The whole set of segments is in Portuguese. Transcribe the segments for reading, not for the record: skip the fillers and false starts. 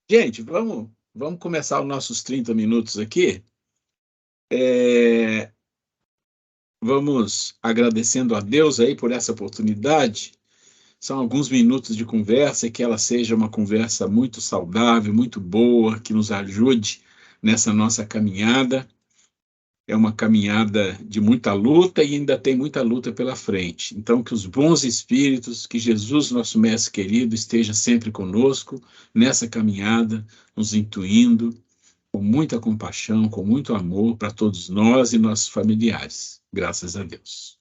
Gente, vamos começar os nossos 30 minutos aqui. É, Vamos agradecendo a Deus aí por essa oportunidade. São alguns minutos de conversa e que ela seja uma conversa muito saudável, muito boa, que nos ajude nessa nossa caminhada. É uma caminhada de muita luta e ainda tem muita luta pela frente. Então, que os bons espíritos, que Jesus, nosso mestre querido, esteja sempre conosco nessa caminhada, nos intuindo, com muita compaixão, com muito amor para todos nós e nossos familiares. Graças a Deus.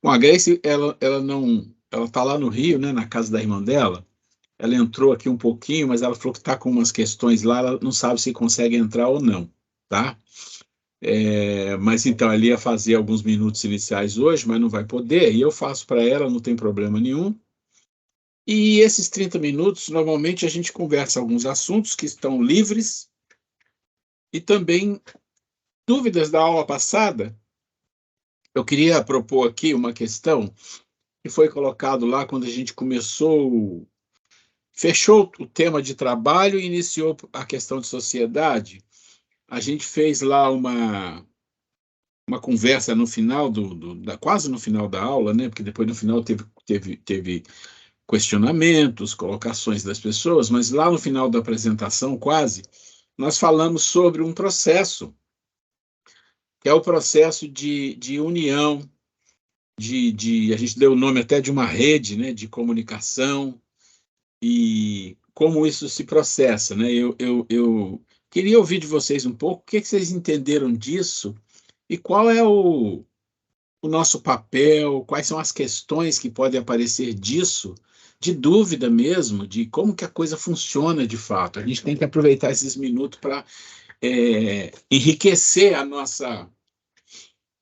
Bom, a Grace, ela está lá no Rio, né, na casa da irmã dela. Ela entrou aqui um pouquinho, mas ela falou que está com umas questões lá, ela não sabe se consegue entrar ou não, tá? Mas então, ela ia fazer alguns minutos iniciais hoje, mas não vai poder, e eu faço para ela, não tem problema nenhum. E esses 30 minutos, normalmente a gente conversa alguns assuntos que estão livres e também dúvidas da aula passada. Eu queria propor aqui uma questão que foi colocado lá quando a gente fechou o tema de trabalho e iniciou a questão de sociedade. A gente fez lá uma conversa no final quase no final da aula, né? Porque depois no final teve questionamentos, colocações das pessoas, mas lá no final da apresentação, quase, nós falamos sobre um processo, que é o processo de união, a gente deu o nome até de uma rede, né, de comunicação, e como isso se processa, né? Eu queria ouvir de vocês um pouco o que vocês entenderam disso e qual é o nosso papel, quais são as questões que podem aparecer disso, de dúvida mesmo, de como que a coisa funciona de fato. A gente tem que aproveitar esses minutos para enriquecer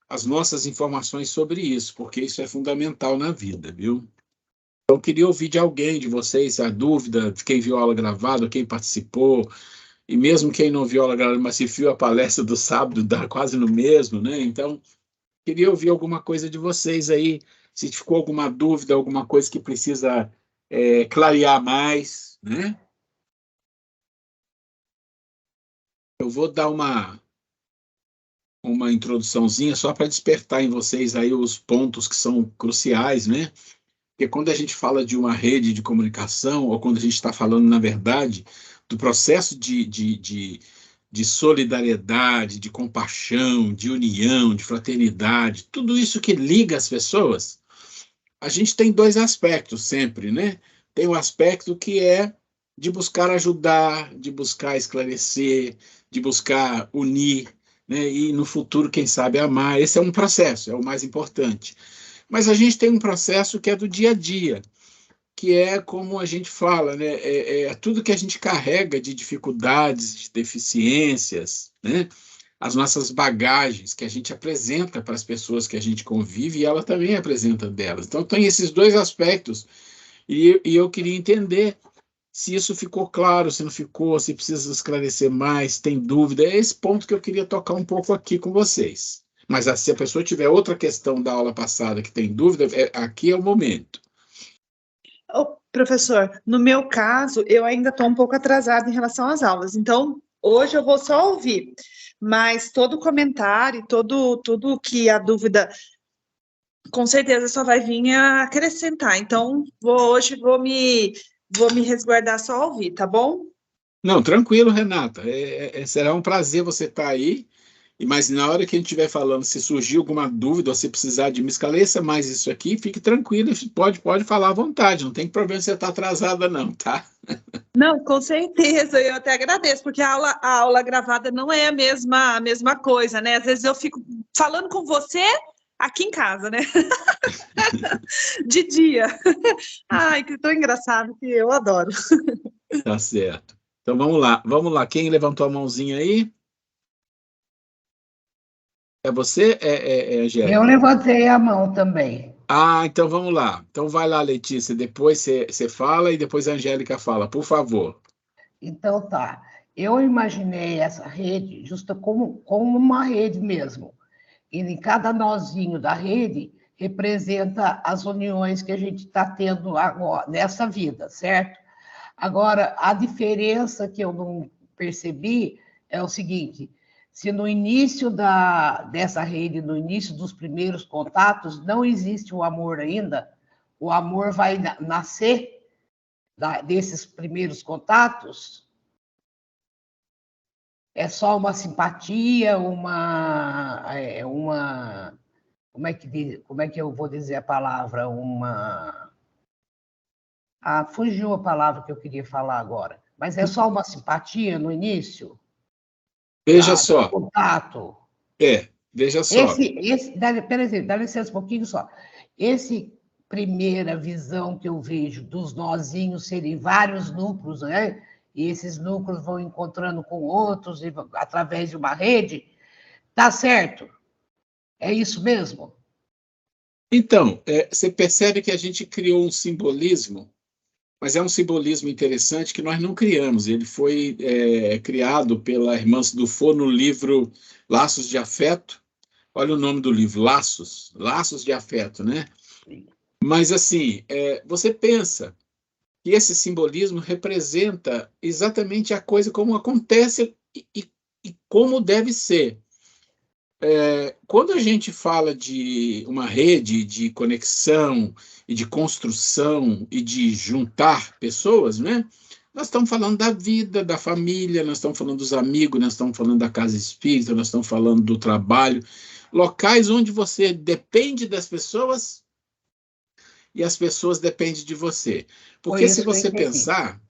as nossas informações sobre isso, porque isso é fundamental na vida, viu? Então, eu queria ouvir de alguém, de vocês, a dúvida, de quem viu a aula gravada, quem participou, e mesmo quem não viu a aula gravada, mas se viu a palestra do sábado, dá quase no mesmo, né? Então, queria ouvir alguma coisa de vocês aí, se ficou alguma dúvida, alguma coisa que precisa clarear mais, né? Eu vou dar uma introduçãozinha só para despertar em vocês aí os pontos que são cruciais, né? Porque quando a gente fala de uma rede de comunicação, ou quando a gente está falando, na verdade, do processo de solidariedade, de compaixão, de união, de fraternidade, tudo isso que liga as pessoas, a gente tem dois aspectos sempre, né? Tem o aspecto que é de buscar ajudar, de buscar esclarecer, de buscar unir, né? E no futuro, quem sabe, amar. Esse é um processo, é o mais importante. Mas a gente tem um processo que é do dia a dia, que é como a gente fala, né? É tudo que a gente carrega de dificuldades, de deficiências, né? As nossas bagagens que a gente apresenta para as pessoas que a gente convive e ela também apresenta delas. Então, tem esses dois aspectos e eu queria entender se isso ficou claro, se não ficou, se precisa esclarecer mais, tem dúvida. É esse ponto que eu queria tocar um pouco aqui com vocês. Mas se a pessoa tiver outra questão da aula passada que tem dúvida, aqui é o momento. Ô, professor, no meu caso, eu ainda estou um pouco atrasada em relação às aulas, então hoje eu vou só ouvir, mas todo comentário, tudo que a dúvida, com certeza só vai vir a acrescentar. Então, hoje vou me resguardar só ouvir, tá bom? Não, tranquilo, Renata. Será um prazer você estar aí. Mas na hora que a gente estiver falando, se surgir alguma dúvida ou se precisar de me esclareça mais isso aqui, fique tranquilo, pode falar à vontade. Não tem problema você estar atrasada, não, tá? Não, com certeza, eu até agradeço, porque a aula gravada não é a mesma coisa, né? Às vezes eu fico falando com você aqui em casa, né? De dia. Ai, que tão engraçado que eu adoro. Tá certo. Então vamos lá, vamos lá. Quem levantou a mãozinha aí? É você, Eu Angélica? levantei a mão também. Ah, então vamos lá. Então vai lá, Letícia. Depois você fala e depois a Angélica fala, por favor. Então tá. Eu imaginei essa rede justa como uma rede mesmo. E em cada nozinho da rede representa as uniões que a gente está tendo agora, nessa vida, certo? Agora, a diferença que eu não percebi é o seguinte: se no início dessa rede, no início dos primeiros contatos, não existe o amor ainda, o amor vai nascer desses primeiros contatos? É só uma simpatia, como é que eu vou dizer a palavra? Fugiu a palavra que eu queria falar agora. Mas é só uma simpatia no início Veja do só, contato. veja só. Peraí, dá licença um pouquinho só. Esse primeira visão que eu vejo dos nozinhos serem vários núcleos, né? E esses núcleos vão encontrando com outros através de uma rede, tá certo? É isso mesmo? Então, você percebe que a gente criou um simbolismo, mas é um simbolismo interessante que nós não criamos. Ele foi criado pela irmã Dufaux no livro Laços de Afeto. Olha o nome do livro, Laços, Laços de Afeto, né? Mas, assim, você pensa que esse simbolismo representa exatamente a coisa como acontece e como deve ser. Quando a gente fala de uma rede de conexão e de construção e de juntar pessoas, né? Nós estamos falando da vida, da família, nós estamos falando dos amigos, nós estamos falando da casa espírita, nós estamos falando do trabalho, locais onde você depende das pessoas e as pessoas dependem de você. Foi Porque se isso que eu você entendi. pensar,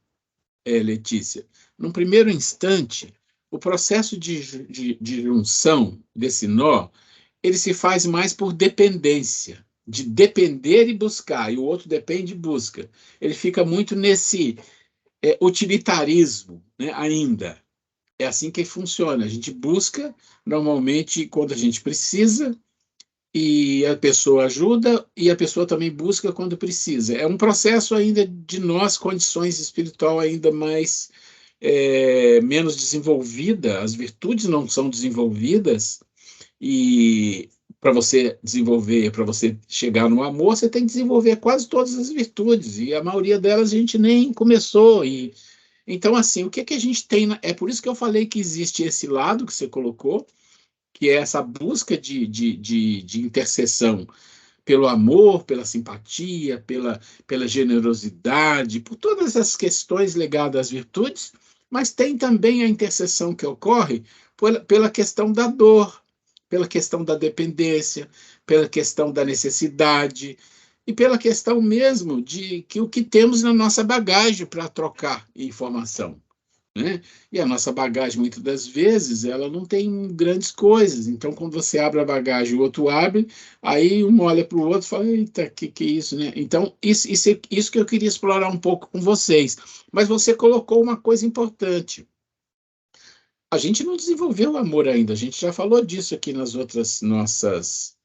Letícia, num primeiro instante, o processo de junção desse nó, ele se faz mais por dependência, de depender e buscar, e o outro depende e busca. Ele fica muito nesse utilitarismo, né, ainda. É assim que funciona. A gente busca, normalmente, quando a gente precisa, e a pessoa ajuda, e a pessoa também busca quando precisa. É um processo ainda de nós, condições espiritual ainda mais menos desenvolvida, as virtudes não são desenvolvidas, e para você desenvolver, para você chegar no amor, você tem que desenvolver quase todas as virtudes, e a maioria delas a gente nem começou. Então, assim, o que que a gente tem? É por isso que eu falei que existe esse lado que você colocou, que é essa busca de intercessão pelo amor, pela simpatia, pela generosidade, por todas as questões ligadas às virtudes, mas tem também a intercessão que ocorre pela questão da dor, pela questão da dependência, pela questão da necessidade e pela questão mesmo de que o que temos na nossa bagagem para trocar informação, né? E a nossa bagagem, muitas das vezes, ela não tem grandes coisas. Então, quando você abre a bagagem, o outro abre, aí um olha para o outro e fala, eita, que é isso, né? Então, isso que eu queria explorar um pouco com vocês. Mas você colocou uma coisa importante. A gente não desenvolveu o amor ainda. A gente já falou disso aqui nas outras nossas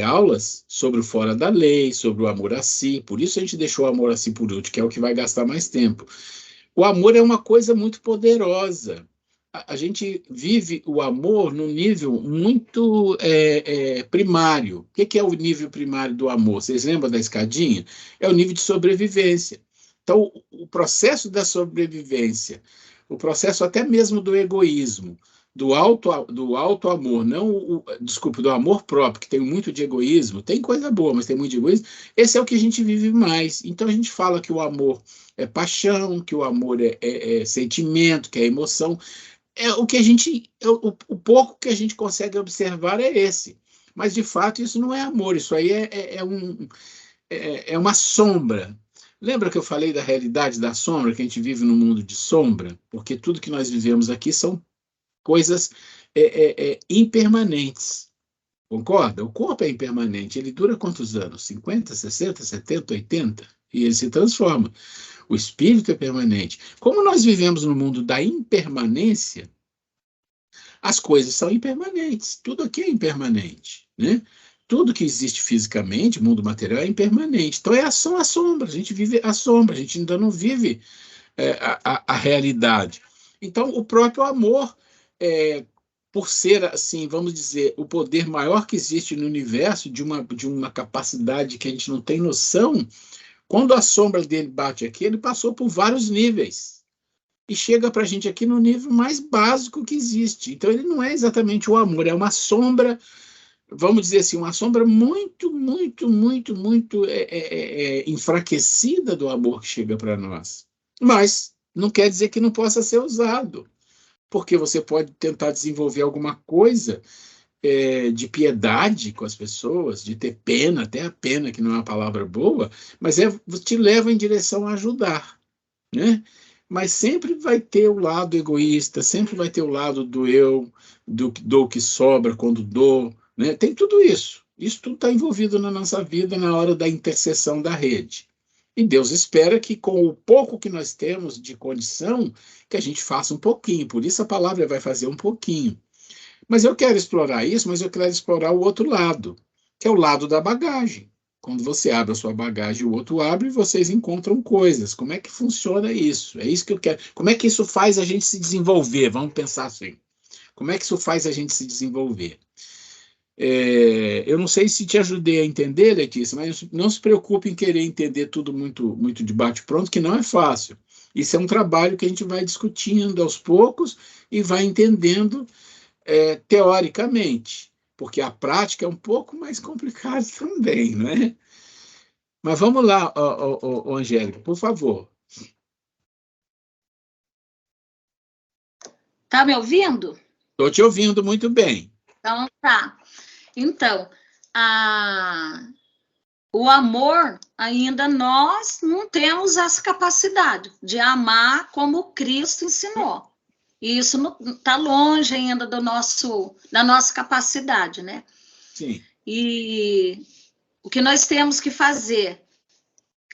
aulas, sobre o fora da lei, sobre o amor a si. Por isso a gente deixou o amor a si por último, que é o que vai gastar mais tempo. O amor é uma coisa muito poderosa. A gente vive o amor num nível muito primário. O que é o nível primário do amor? Vocês lembram da escadinha? É o nível de sobrevivência. Então, o processo da sobrevivência, o processo até mesmo do egoísmo, do alto amor, não desculpa, do amor próprio, que tem muito de egoísmo, tem coisa boa, mas tem muito de egoísmo, esse é o que a gente vive mais. Então, a gente fala que o amor é paixão, que o amor é sentimento, que é emoção. O que a gente, o pouco que a gente consegue observar é esse. Mas, de fato, isso não é amor, isso aí é uma sombra. Lembra que eu falei da realidade da sombra, que a gente vive num mundo de sombra? Porque tudo que nós vivemos aqui são coisas impermanentes. Concorda? O corpo é impermanente. Ele dura quantos anos? 50, 60, 70, 80? E ele se transforma. O espírito é permanente. Como nós vivemos no mundo da impermanência, as coisas são impermanentes. Tudo aqui é impermanente, né? Tudo que existe fisicamente, o mundo material, é impermanente. Então, são as sombras. A gente vive a sombra. A gente ainda não vive a realidade. Então, o próprio amor, por ser, assim, vamos dizer, o poder maior que existe no universo, de uma capacidade que a gente não tem noção, Quando a sombra dele bate aqui, ele passou por vários níveis e chega para a gente aqui no nível mais básico que existe. Então, ele não é exatamente o amor, é uma sombra, vamos dizer assim, uma sombra muito, muito, muito, muito enfraquecida do amor que chega para nós. Mas não quer dizer que não possa ser usado, porque você pode tentar desenvolver alguma coisa de piedade com as pessoas, de ter pena, até a pena, que não é uma palavra boa, mas te leva em direção a ajudar, né? Mas sempre vai ter o lado egoísta, sempre vai ter o lado do eu, do que dou o que sobra quando dou, né? Tem tudo isso. Isso tudo está envolvido na nossa vida na hora da interseção da rede. E Deus espera que, com o pouco que nós temos de condição, que a gente faça um pouquinho. Por isso a palavra vai fazer um pouquinho. Mas eu quero explorar isso, mas eu quero explorar o outro lado, que é o lado da bagagem. Quando você abre a sua bagagem, o outro abre e vocês encontram coisas. Como é que funciona isso? É isso que eu quero. Como é que isso faz a gente se desenvolver? Vamos pensar assim. Como é que isso faz a gente se desenvolver? Eu não sei se te ajudei a entender, Letícia, mas não se preocupe em querer entender tudo muito, muito de bate-pronto, que não é fácil. Isso é um trabalho que a gente vai discutindo aos poucos e vai entendendo teoricamente, porque a prática é um pouco mais complicada também, não é? Mas vamos lá, Angélica, por favor. Tá me ouvindo? Estou te ouvindo muito bem. Então, tá. Então, o amor, ainda nós não temos essa capacidade de amar como Cristo ensinou. E isso está longe ainda da nossa capacidade, né? Sim. E o que nós temos que fazer,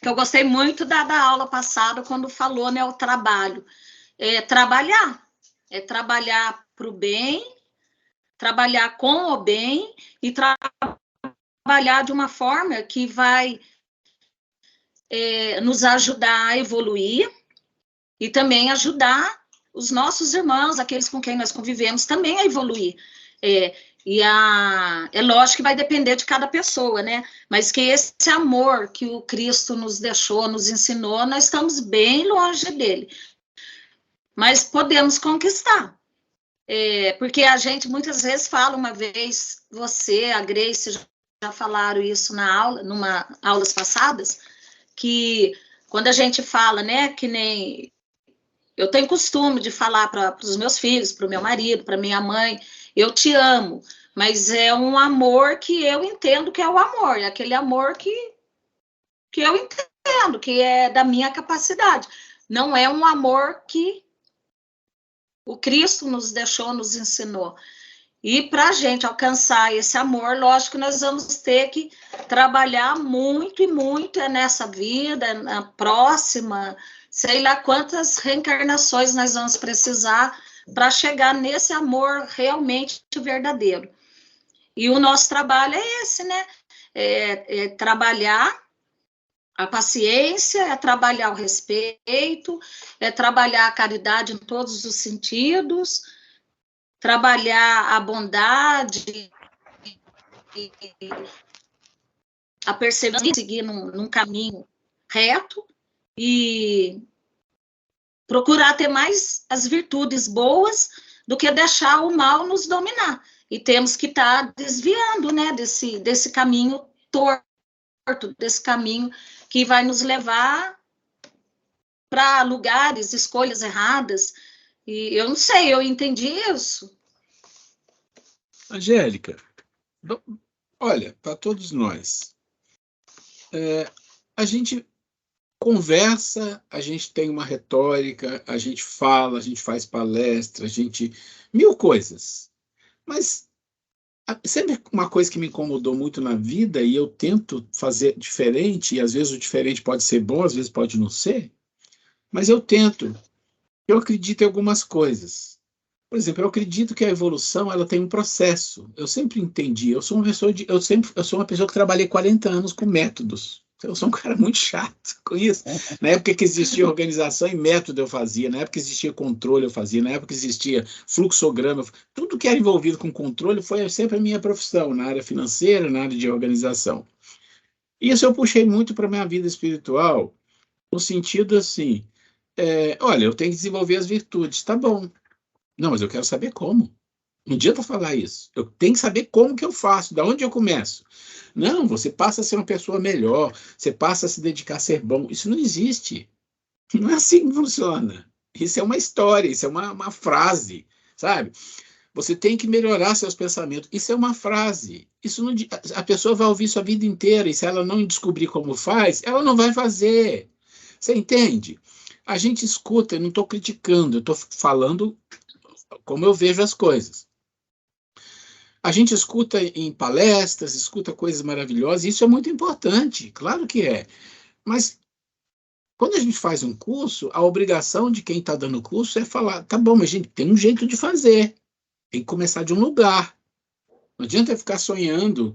que eu gostei muito da aula passada, quando falou, né, o trabalho, é trabalhar para o bem, trabalhar com o bem e trabalhar de uma forma que vai nos ajudar a evoluir e também ajudar os nossos irmãos, aqueles com quem nós convivemos, também a evoluir. É lógico que vai depender de cada pessoa, né? Mas que esse amor que o Cristo nos deixou, nos ensinou, nós estamos bem longe dele. Mas podemos conquistar. Porque a gente muitas vezes fala, uma vez, você, a Grace, já falaram isso numa aulas passadas, que quando a gente fala, né, que nem... Eu tenho costume de falar para os meus filhos, para o meu marido, para minha mãe, eu te amo, mas é um amor que eu entendo que é o amor, é aquele amor que eu entendo, que é da minha capacidade. Não é um amor que o Cristo nos deixou, nos ensinou. E para a gente alcançar esse amor, lógico que nós vamos ter que trabalhar muito e muito nessa vida, na próxima, sei lá quantas reencarnações nós vamos precisar para chegar nesse amor realmente verdadeiro. E o nosso trabalho é esse, né? É trabalhar a paciência, é trabalhar o respeito, é trabalhar a caridade em todos os sentidos, trabalhar a bondade, a perseverança, seguir num caminho reto e procurar ter mais as virtudes boas do que deixar o mal nos dominar. E temos que estar desviando, né, desse caminho torto, desse caminho que vai nos levar para lugares, escolhas erradas. E eu não sei, eu entendi isso. Angélica, olha, para todos nós, a gente conversa, a gente tem uma retórica, a gente fala, a gente faz palestra, mil coisas. Mas sempre uma coisa que me incomodou muito na vida, e eu tento fazer diferente, e às vezes o diferente pode ser bom, às vezes pode não ser, mas eu tento. Eu acredito em algumas coisas. Por exemplo, eu acredito que a evolução ela tem um processo. Eu sempre entendi. Eu sou uma pessoa que trabalhei 40 anos com métodos. Eu sou um cara muito chato com isso. Na época que existia organização e método eu fazia, na época que existia controle eu fazia, na época que existia fluxograma, tudo que era envolvido com controle foi sempre a minha profissão, na área financeira, na área de organização. Isso eu puxei muito para a minha vida espiritual, no sentido assim, olha, eu tenho que desenvolver as virtudes, tá bom. Não, mas eu quero saber como. Não adianta falar isso. Eu tenho que saber como que eu faço, da onde eu começo. Não, você passa a ser uma pessoa melhor, você passa a se dedicar a ser bom. Isso não existe. Não é assim que funciona. Isso é uma história, isso é uma frase, sabe? Você tem que melhorar seus pensamentos. Isso é uma frase. Isso não, a pessoa vai ouvir sua vida inteira e se ela não descobrir como faz, ela não vai fazer. Você entende? A gente escuta, eu não estou criticando, eu estou falando como eu vejo as coisas. A gente escuta em palestras, escuta coisas maravilhosas, e isso é muito importante, claro que é. Mas quando a gente faz um curso, a obrigação de quem está dando o curso é falar, tá bom, mas gente, tem um jeito de fazer, tem que começar de um lugar. Não adianta ficar sonhando,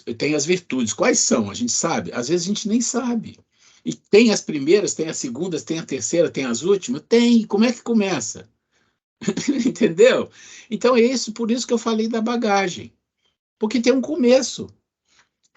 eu tenho as virtudes, quais são? A gente sabe? Às vezes a gente nem sabe. E tem as primeiras, tem as segundas, tem a terceira, tem as últimas? Tem, como é que começa? Entendeu? Então é isso, por isso que eu falei da bagagem. Porque tem um começo.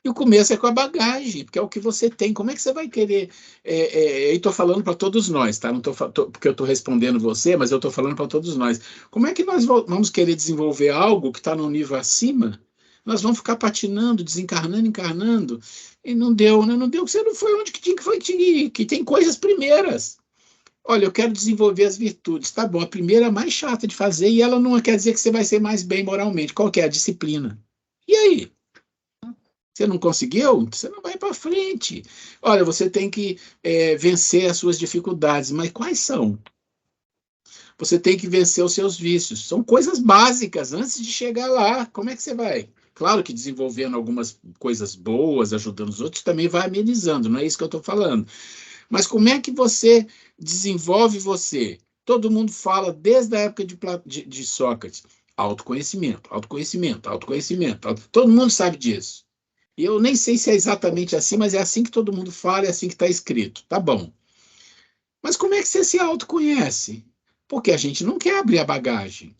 E o começo é com a bagagem, porque é o que você tem. Como é que você vai querer? E estou falando para todos nós, tá? Não porque eu estou respondendo você, mas eu estou falando para todos nós. Como é que nós vamos querer desenvolver algo que está num nível acima? Nós vamos ficar patinando, desencarnando, encarnando. E não deu, né? Não deu, que você não foi onde que tinha que foi, que tem coisas primeiras. Olha, eu quero desenvolver as virtudes. Tá bom, a primeira é a mais chata de fazer e ela não quer dizer que você vai ser mais bem moralmente. Qual que é a disciplina? E aí? Você não conseguiu? Você não vai para frente. Olha, você tem que vencer as suas dificuldades, mas quais são? Você tem que vencer os seus vícios. São coisas básicas antes de chegar lá. Como é que você vai? Claro que desenvolvendo algumas coisas boas, ajudando os outros, também vai amenizando, não é isso que eu estou falando. Mas como é que você desenvolve você? Todo mundo fala desde a época de Sócrates. Autoconhecimento, autoconhecimento, autoconhecimento. Todo mundo sabe disso. E eu nem sei se é exatamente assim, mas é assim que todo mundo fala, é assim que está escrito. Tá bom. Mas como é que você se autoconhece? Porque a gente não quer abrir a bagagem.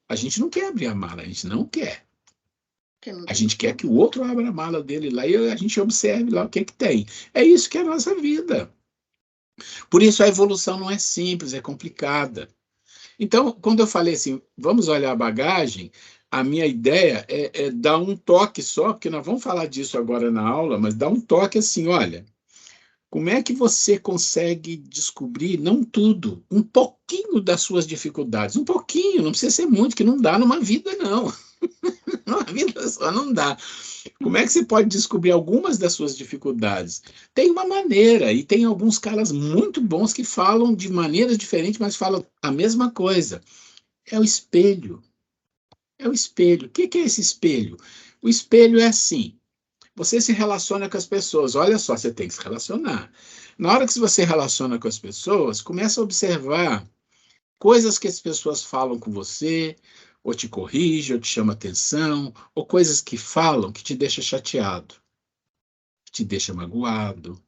A gente não quer abrir a mala, a gente não quer. A gente quer que o outro abra a mala dele lá e a gente observe lá o que tem. É isso que é a nossa vida. Por isso a evolução não é simples, é complicada. Então, quando eu falei assim, vamos olhar a bagagem, a minha ideia é dar um toque só, porque nós vamos falar disso agora na aula, mas dar um toque assim, olha, como é que você consegue descobrir, não tudo, um pouquinho das suas dificuldades, um pouquinho, não precisa ser muito, que não dá numa vida, não. Numa vida só não dá. Como é que você pode descobrir algumas das suas dificuldades? Tem uma maneira, e tem alguns caras muito bons que falam de maneiras diferentes, mas falam a mesma coisa. É o espelho. É o espelho. O que é esse espelho? O espelho é assim: você se relaciona com as pessoas. Olha só, você tem que se relacionar. Na hora que você relaciona com as pessoas, começa a observar coisas que as pessoas falam com você, ou te corrige, ou te chama atenção, ou coisas que falam que te deixa chateado, que te deixa magoado,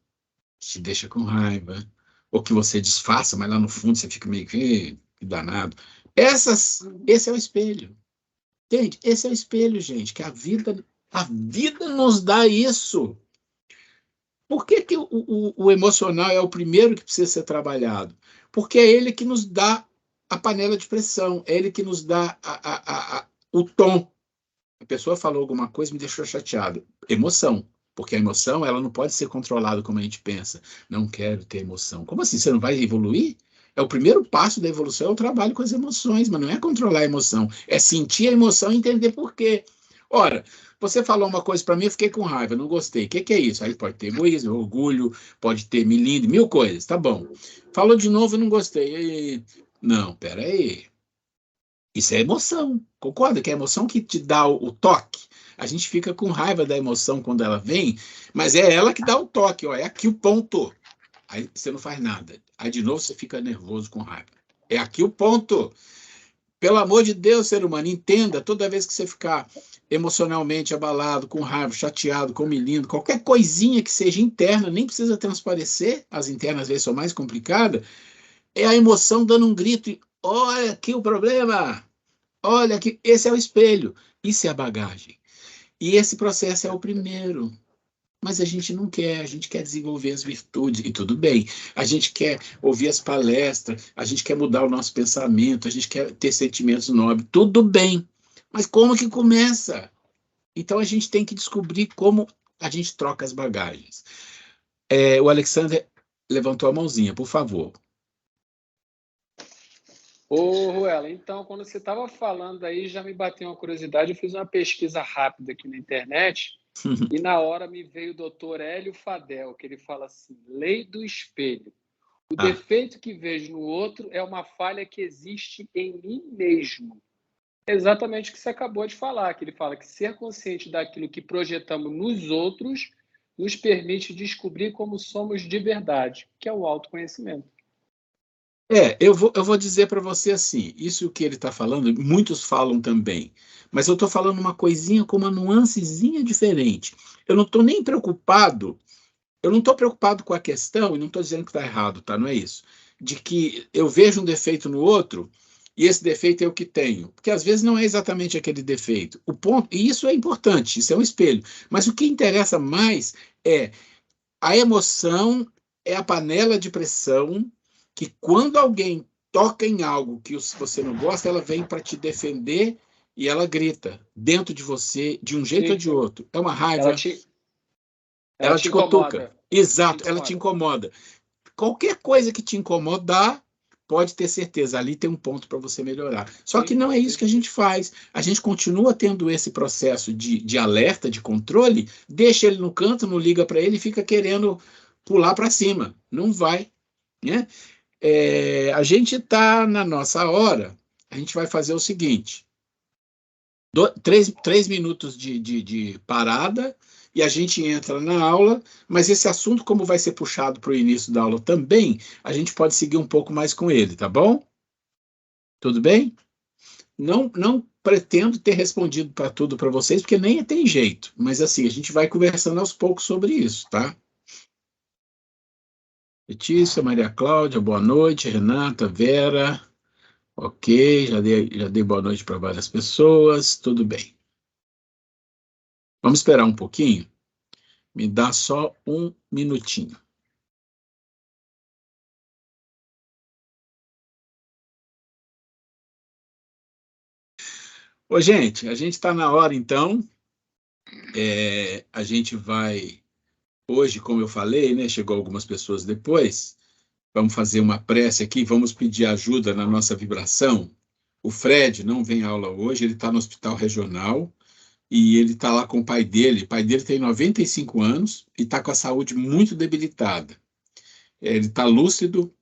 que te deixa com raiva, ou que você disfarça, mas lá no fundo você fica meio que danado. Esse é o espelho. Entende? Esse é o espelho, gente, que a vida nos dá isso. Por que que o emocional é o primeiro que precisa ser trabalhado? Porque é ele que nos dá a panela de pressão, é ele que nos dá o tom. A pessoa falou alguma coisa e me deixou chateado. Emoção. Porque a emoção, ela não pode ser controlada como a gente pensa. Não quero ter emoção. Como assim? Você não vai evoluir? É o primeiro passo da evolução, é o trabalho com as emoções, mas não é controlar a emoção, é sentir a emoção e entender por quê. Ora, você falou uma coisa para mim, eu fiquei com raiva, não gostei. O que é isso? Aí pode ter egoísmo, orgulho, pode ter milindre, mil coisas, tá bom. Falou de novo, eu não gostei. Não, peraí. Isso é emoção, concorda? Que é a emoção que te dá o toque. A gente fica com raiva da emoção quando ela vem, mas é ela que dá o toque, ó, é aqui o ponto. Aí você não faz nada. Aí de novo você fica nervoso com raiva. É aqui o ponto. Pelo amor de Deus, ser humano, entenda, toda vez que você ficar emocionalmente abalado, com raiva, chateado, com milindre, qualquer coisinha que seja interna, nem precisa transparecer, as internas às vezes são mais complicadas, é a emoção dando um grito e olha aqui o problema, olha aqui, esse é o espelho, isso é a bagagem. E esse processo é o primeiro. mas a gente não quer, a gente quer desenvolver as virtudes, e tudo bem. A gente quer ouvir as palestras, a gente quer mudar o nosso pensamento, a gente quer ter sentimentos nobres, tudo bem. Mas como que começa? Então a gente tem que descobrir como a gente troca as bagagens. O Alexander levantou a mãozinha, por favor. Ô, Ruela, então, quando você estava falando aí, já me bateu uma curiosidade, eu fiz uma pesquisa rápida aqui na internet, e na hora me veio o doutor Hélio Fadel, que ele fala assim, lei do espelho. O defeito que vejo no outro é uma falha que existe em mim mesmo. É exatamente o que você acabou de falar, que ele fala que ser consciente daquilo que projetamos nos outros nos permite descobrir como somos de verdade, que é o autoconhecimento. Eu vou dizer para você assim, isso que ele está falando, muitos falam também, mas eu estou falando uma coisinha com uma nuancezinha diferente. Eu não estou nem preocupado, eu não estou preocupado com a questão, e não estou dizendo que está errado, tá? Não é isso. De que eu vejo um defeito no outro, e esse defeito é o que tenho. Porque às vezes não é exatamente aquele defeito. O ponto, e isso é importante, isso é um espelho. Mas o que interessa mais é a emoção, é a panela de pressão, que quando alguém toca em algo que você não gosta, ela vem para te defender e ela grita dentro de você, de um jeito ou de outro. É uma raiva. Ela te cutuca. Exato, ela te incomoda. Qualquer coisa que te incomodar, pode ter certeza, ali tem um ponto para você melhorar. Só que não é isso que a gente faz. A gente continua tendo esse processo de alerta, de controle, deixa ele no canto, não liga para ele e fica querendo pular para cima. Não vai, né? A gente está na nossa hora, a gente vai fazer o seguinte, 3 minutos de parada, e a gente entra na aula, mas esse assunto, como vai ser puxado para o início da aula também, a gente pode seguir um pouco mais com ele, tá bom? Tudo bem? Não pretendo ter respondido para tudo para vocês, porque nem tem jeito, mas assim, a gente vai conversando aos poucos sobre isso, tá? Letícia, Maria Cláudia, boa noite, Renata, Vera, ok, já dei boa noite para várias pessoas, tudo bem. Vamos esperar um pouquinho? Me dá só um minutinho. Ô, gente, a gente está na hora, então. A gente vai, hoje, como eu falei, né, chegou algumas pessoas depois, vamos fazer uma prece aqui, vamos pedir ajuda na nossa vibração. O Fred não vem à aula hoje, ele está no hospital regional, e ele está lá com o pai dele. O pai dele tem 95 anos e está com a saúde muito debilitada. Ele está lúcido,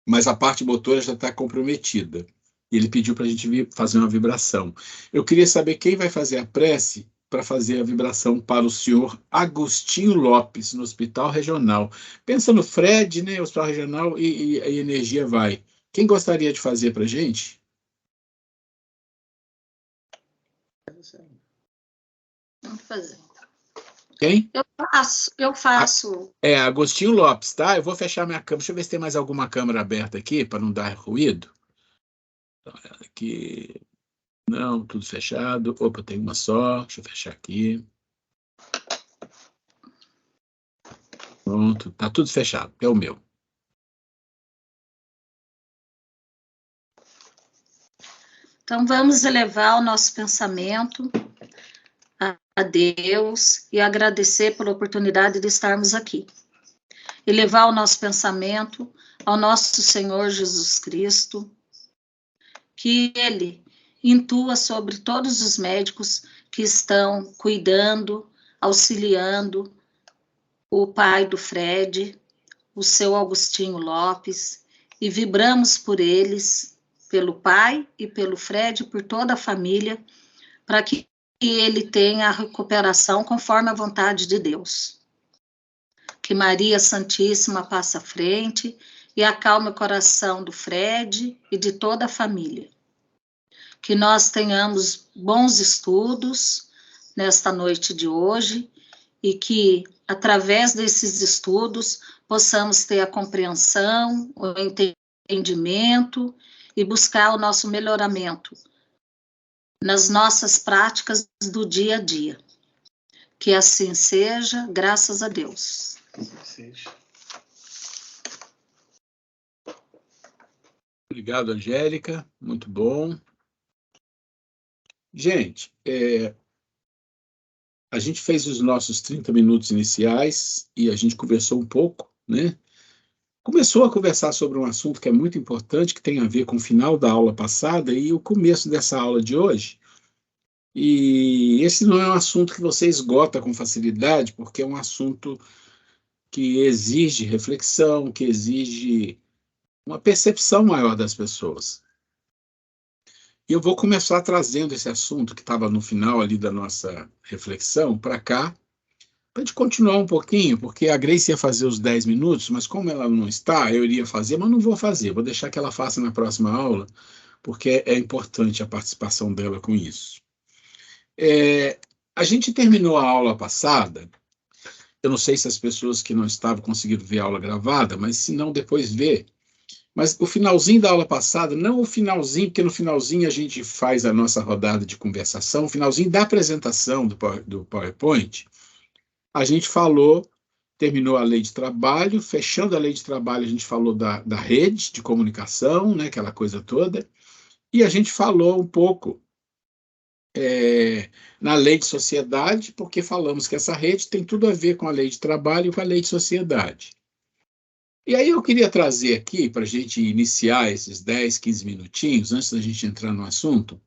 mas a parte motora já está comprometida. E ele pediu para a gente fazer uma vibração. Eu queria saber quem vai fazer a prece para fazer a vibração para o senhor Agostinho Lopes, no Hospital Regional. Pensa no Fred, né, Hospital Regional, e a energia vai. Quem gostaria de fazer para a gente? Vamos fazer. Quem? Eu faço. Agostinho Lopes, tá? Eu vou fechar minha câmera. Deixa eu ver se tem mais alguma câmera aberta aqui, para não dar ruído. Aqui. Não, tudo fechado. Opa, tem uma só. Deixa eu fechar aqui. Pronto, tá tudo fechado. É o meu. Então, vamos elevar o nosso pensamento a Deus e agradecer pela oportunidade de estarmos aqui. Elevar o nosso pensamento ao nosso Senhor Jesus Cristo, que Ele intua sobre todos os médicos que estão cuidando, auxiliando o pai do Fred, o seu Agostinho Lopes, e vibramos por eles, pelo pai e pelo Fred, por toda a família, para que ele tenha a recuperação conforme a vontade de Deus. Que Maria Santíssima passe à frente e acalme o coração do Fred e de toda a família. Que nós tenhamos bons estudos nesta noite de hoje e que, através desses estudos, possamos ter a compreensão, o entendimento e buscar o nosso melhoramento nas nossas práticas do dia a dia. Que assim seja, graças a Deus. Assim seja. Obrigado, Angélica. Muito bom. Gente, a gente fez os nossos 30 minutos iniciais e a gente conversou um pouco, né? Começou a conversar sobre um assunto que é muito importante, que tem a ver com o final da aula passada e o começo dessa aula de hoje. E esse não é um assunto que você esgota com facilidade, porque é um assunto que exige reflexão, que exige uma percepção maior das pessoas. E eu vou começar trazendo esse assunto que estava no final ali da nossa reflexão para cá, para a gente continuar um pouquinho, porque a Grace ia fazer os 10 minutos, mas como ela não está, eu iria fazer, mas não vou fazer, vou deixar que ela faça na próxima aula, porque é importante a participação dela com isso. A gente terminou a aula passada, eu não sei se as pessoas que não estavam conseguiram ver a aula gravada, mas se não, depois vê. Mas o finalzinho da aula passada, não o finalzinho, porque no finalzinho a gente faz a nossa rodada de conversação, o finalzinho da apresentação do PowerPoint, a gente falou, terminou a lei de trabalho, fechando a lei de trabalho, a gente falou da rede de comunicação, né, aquela coisa toda, e a gente falou um pouco na lei de sociedade, porque falamos que essa rede tem tudo a ver com a lei de trabalho e com a lei de sociedade. E aí eu queria trazer aqui, para a gente iniciar esses 10, 15 minutinhos, antes da gente entrar no assunto,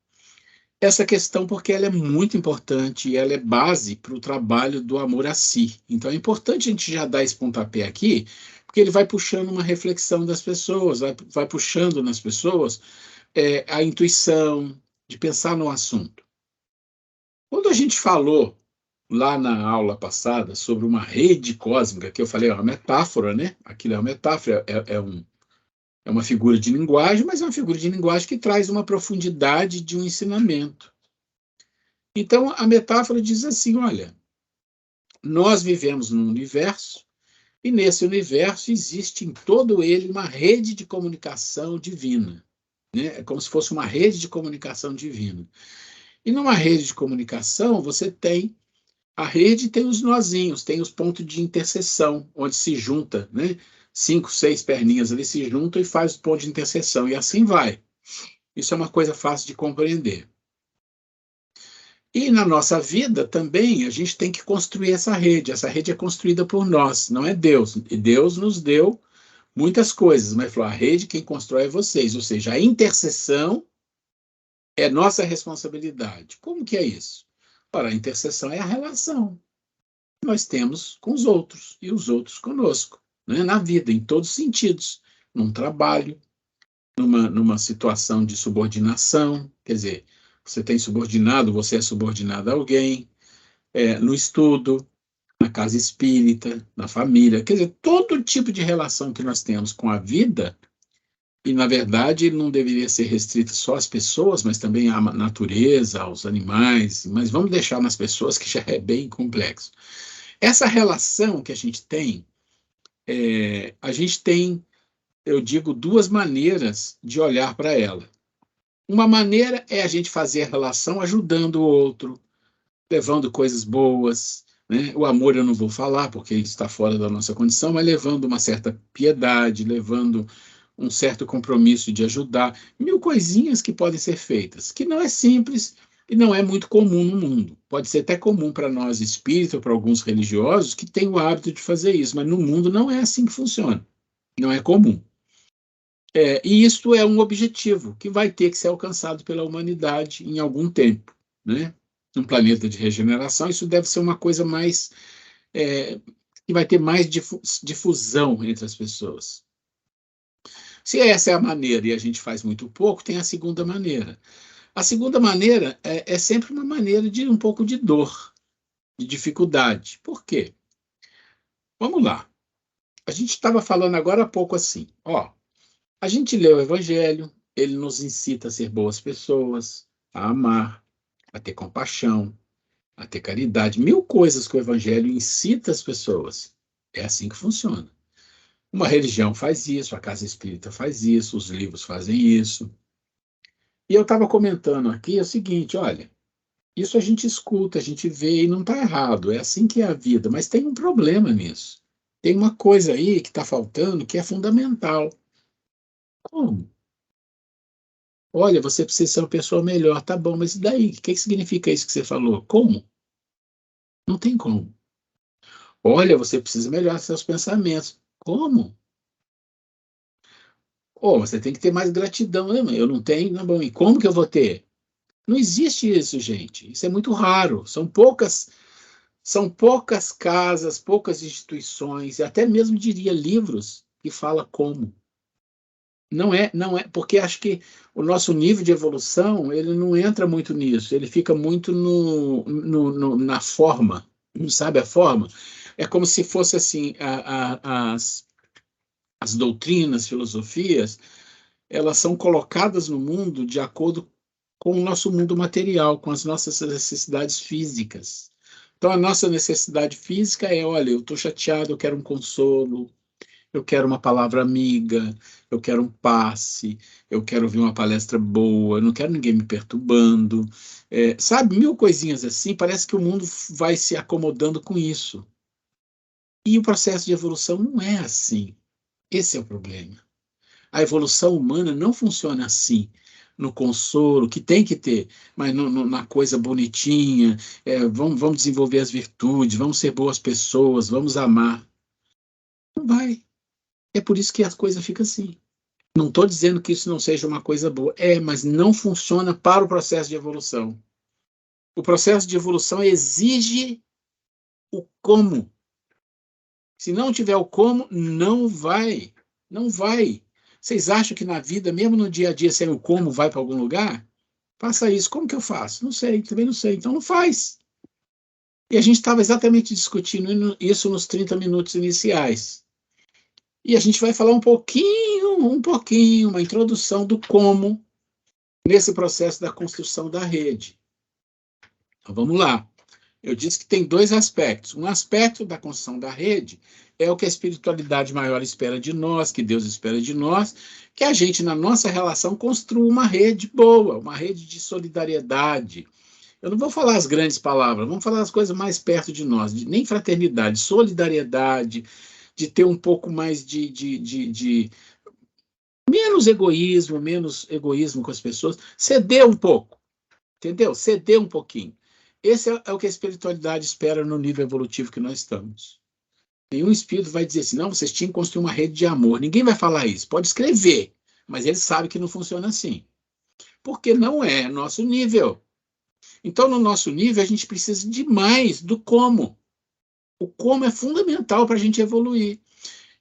essa questão porque ela é muito importante e ela é base para o trabalho do amor a si. Então é importante a gente já dar esse pontapé aqui, porque ele vai puxando uma reflexão das pessoas, vai puxando nas pessoas a intuição de pensar no assunto. Quando a gente falou lá na aula passada sobre uma rede cósmica, que eu falei, é uma metáfora, né? Aquilo é uma metáfora, é uma figura de linguagem, mas é uma figura de linguagem que traz uma profundidade de um ensinamento. Então, a metáfora diz assim, olha, nós vivemos num universo, e nesse universo existe em todo ele uma rede de comunicação divina, né? É como se fosse uma rede de comunicação divina. E numa rede de comunicação, você tem a rede, tem os nozinhos, tem os pontos de interseção, onde se junta, né? 5, 6 perninhas ali se juntam e faz o ponto de interseção, e assim vai. Isso é uma coisa fácil de compreender. E na nossa vida também a gente tem que construir essa rede. Essa rede é construída por nós, não é Deus. E Deus nos deu muitas coisas, mas falou, a rede quem constrói é vocês. Ou seja, a interseção é nossa responsabilidade. Como que é isso? Ora, a interseção é a relação que nós temos com os outros e os outros conosco, né? Na vida, em todos os sentidos. Num trabalho, numa situação de subordinação, quer dizer, você tem subordinado, você é subordinado a alguém, no estudo, na casa espírita, na família, quer dizer, todo tipo de relação que nós temos com a vida, e na verdade ele não deveria ser restrito só às pessoas, mas também à natureza, aos animais, mas vamos deixar nas pessoas que já é bem complexo. Essa relação que a gente tem, eu digo, duas maneiras de olhar para ela. Uma maneira é a gente fazer a relação ajudando o outro, levando coisas boas, né? O amor eu não vou falar, porque ele está fora da nossa condição, mas levando uma certa piedade, levando um certo compromisso de ajudar, mil coisinhas que podem ser feitas, que não é simples e não é muito comum no mundo. Pode ser até comum para nós espíritas, para alguns religiosos, que têm o hábito de fazer isso, mas no mundo não é assim que funciona, não é comum. E isto é um objetivo que vai ter que ser alcançado pela humanidade em algum tempo, né? Num planeta de regeneração, isso deve ser uma coisa mais que vai ter mais difusão entre as pessoas. Se essa é a maneira e a gente faz muito pouco, tem a segunda maneira. A segunda maneira é sempre uma maneira de um pouco de dor, de dificuldade. Por quê? Vamos lá. A gente estava falando agora há pouco assim, ó, a gente lê o Evangelho, ele nos incita a ser boas pessoas, a amar, a ter compaixão, a ter caridade, mil coisas que o Evangelho incita as pessoas. É assim que funciona. Uma religião faz isso, a casa espírita faz isso, os livros fazem isso. E eu estava comentando aqui o seguinte, olha, Isso a gente escuta, a gente vê e não está errado, é assim que é a vida, mas tem um problema nisso. Tem uma coisa aí que está faltando que é fundamental. Como? Olha, você precisa ser uma pessoa melhor, tá bom, mas e daí? O que significa isso que você falou? Como? Não tem como. Olha, você precisa melhorar seus pensamentos. Como? Oh, você tem que ter mais gratidão, né? Eu não tenho, não, bom, e como que eu vou ter? Não existe isso, gente. Isso é muito raro. São poucas casas, poucas instituições, e até mesmo diria livros que fala como. Não é, porque acho que o nosso nível de evolução, ele não entra muito nisso, ele fica muito na forma, sabe a forma? É como se fosse assim, as doutrinas, filosofias, elas são colocadas no mundo de acordo com o nosso mundo material, com as nossas necessidades físicas. Então, a nossa necessidade física é, olha, eu estou chateado, eu quero um consolo, eu quero uma palavra amiga, eu quero um passe, eu quero ouvir uma palestra boa, eu não quero ninguém me perturbando. Sabe, mil coisinhas assim, parece que o mundo vai se acomodando com isso. E o processo de evolução não é assim. Esse é o problema. A evolução humana não funciona assim, no consolo, que tem que ter, mas na coisa bonitinha, vamos desenvolver as virtudes, vamos ser boas pessoas, vamos amar. Não vai. É por isso que a coisa fica assim. Não estou dizendo que isso não seja uma coisa boa, mas não funciona para o processo de evolução. O processo de evolução exige o como. Se não tiver o como, não vai. Não vai. Vocês acham que na vida, mesmo no dia a dia, sem o como, vai para algum lugar? Faça isso. Como que eu faço? Não sei, também não sei. Então não faz. E a gente estava exatamente discutindo isso nos 30 minutos iniciais. E a gente vai falar um pouquinho, uma introdução do como nesse processo da construção da rede. Então vamos lá. Eu disse que tem dois aspectos. Um aspecto da construção da rede é o que a espiritualidade maior espera de nós, que Deus espera de nós, que a gente, na nossa relação, construa uma rede boa, uma rede de solidariedade. Eu não vou falar as grandes palavras, vamos falar as coisas mais perto de nós, nem fraternidade, solidariedade, de ter um pouco mais de menos egoísmo com as pessoas, ceder um pouco, entendeu? Ceder um pouquinho. Esse é o que a espiritualidade espera no nível evolutivo que nós estamos. Nenhum espírito vai dizer assim, não, vocês tinham que construir uma rede de amor. Ninguém vai falar isso. Pode escrever, mas ele sabe que não funciona assim. Porque não é nosso nível. Então, no nosso nível, a gente precisa de mais do como. O como é fundamental para a gente evoluir.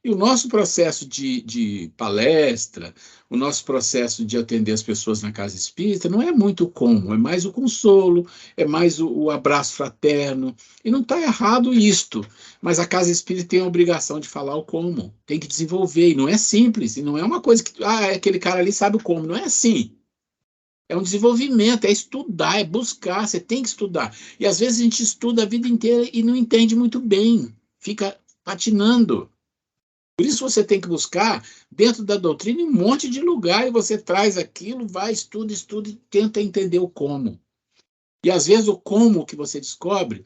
E o nosso processo de palestra, o nosso processo de atender as pessoas na casa espírita, não é muito o como, é mais o consolo, é mais o abraço fraterno. E não está errado isto, mas a casa espírita tem a obrigação de falar o como, tem que desenvolver, e não é simples, e não é uma coisa que, aquele cara ali sabe o como, não é assim. É um desenvolvimento, é estudar, é buscar, você tem que estudar. E às vezes a gente estuda a vida inteira e não entende muito bem, fica patinando. Por isso você tem que buscar dentro da doutrina um monte de lugar e você traz aquilo, vai, estuda e tenta entender o como. E às vezes o como que você descobre,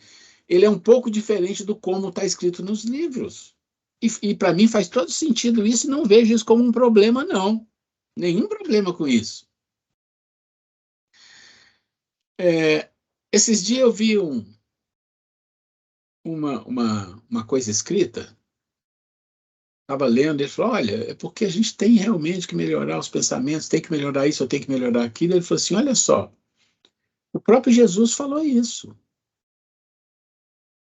ele é um pouco diferente do como está escrito nos livros. E para mim faz todo sentido isso e não vejo isso como um problema, não. Nenhum problema com isso. Esses dias eu vi uma coisa escrita, estava lendo, ele falou, olha, é porque a gente tem realmente que melhorar os pensamentos, tem que melhorar isso, eu tenho que melhorar aquilo. Ele falou assim, olha só, o próprio Jesus falou isso.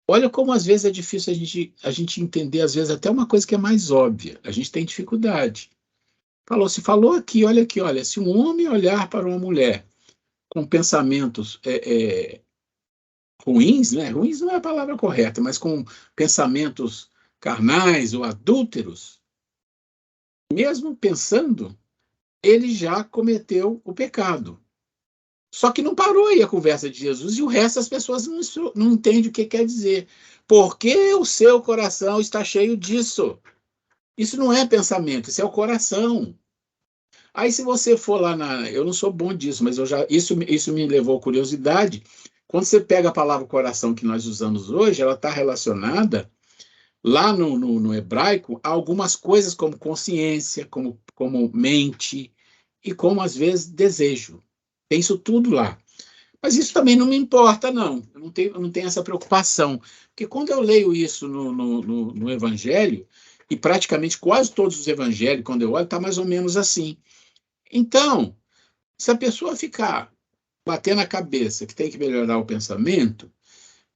Olha como às vezes é difícil a gente entender, às vezes até uma coisa que é mais óbvia, a gente tem dificuldade. Falou aqui, olha, se um homem olhar para uma mulher com pensamentos ruins, né? Ruins não é a palavra correta, mas com pensamentos carnais ou adúlteros, mesmo pensando, ele já cometeu o pecado. Só que não parou aí a conversa de Jesus e o resto das pessoas não entendem o que quer dizer. Porque o seu coração está cheio disso. Isso não é pensamento, isso é o coração. Aí se você for lá eu não sou bom disso, mas isso me levou à curiosidade. Quando você pega a palavra coração que nós usamos hoje, ela está relacionada lá no hebraico a algumas coisas como consciência, como mente e como, às vezes, desejo. Tem isso tudo lá. Mas isso também não me importa, não. Eu não tenho essa preocupação. Porque quando eu leio isso no Evangelho, e praticamente quase todos os evangelhos, quando eu olho, está mais ou menos assim. Então, se a pessoa ficar batendo a cabeça que tem que melhorar o pensamento,